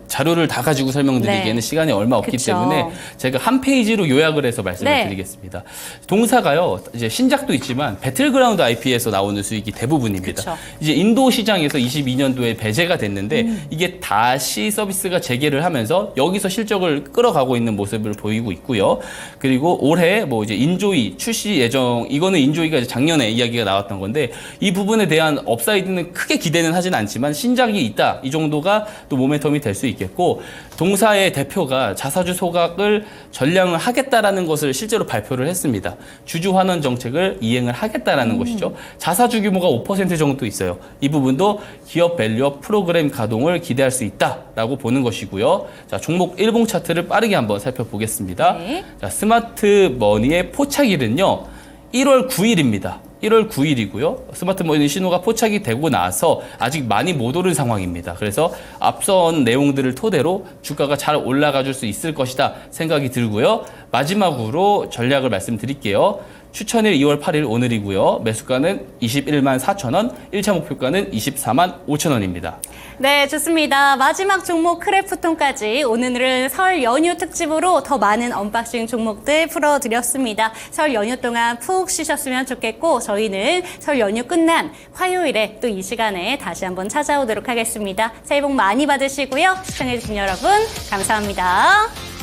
자료를 다 가지고 설명드리기에는 네. 시간이 얼마 없기 그쵸. 때문에 제가 한 페이지로 요약을 해서 말씀을 네. 드리겠습니다. 동사가요, 이제 신작도 있지만 배틀그라운드 IP에서 나오는 수익이 대부분입니다. 그쵸. 이제 인도 시장에서 22년도에 배제가 됐는데 이게 다시 서비스가 재개를 하면서 여기서 실적을 끌어가고 있는 모습을 보이고 있고요. 그리고 올해 뭐 이제 인조이 출시 예정, 이거는 인조이가 이제 작년에 이야기가 나왔던 건데 이 부분에 대한 업사이드는 크게 기대는 하진 않지만 신작이 있다. 이 정도가 또 모멘텀이 될 수 있겠고 동사의 대표가 자사주 소각을 전량을 하겠다라는 것을 실제로 발표를 했습니다. 주주 환원 정책을 이행을 하겠다라는 것이죠. 자사주 규모가 5% 정도 있어요. 이 부분도 기업 밸류업 프로그램 가동을 기대할 수 있다라고 보는 것이고요. 자, 종목 일봉 차트를 빠르게 한번 살펴보겠습니다. 네. 자, 스마트 머니의 포착일은요. 1월 9일입니다. 1월 9일이고요. 스마트 머니 신호가 포착이 되고 나서 아직 많이 못 오른 상황입니다. 그래서 앞선 내용들을 토대로 주가가 잘 올라가 줄 수 있을 것이다 생각이 들고요. 마지막으로 전략을 말씀드릴게요. 추천일 2월 8일 오늘이고요. 매수가는 21만 4천 원, 1차 목표가는 24만 5천 원입니다. 네, 좋습니다. 마지막 종목 크래프톤까지 오늘은 설 연휴 특집으로 더 많은 언박싱 종목들 풀어드렸습니다. 설 연휴 동안 푹 쉬셨으면 좋겠고 저희는 설 연휴 끝난 화요일에 또 이 시간에 다시 한번 찾아오도록 하겠습니다. 새해 복 많이 받으시고요. 시청해주신 여러분 감사합니다.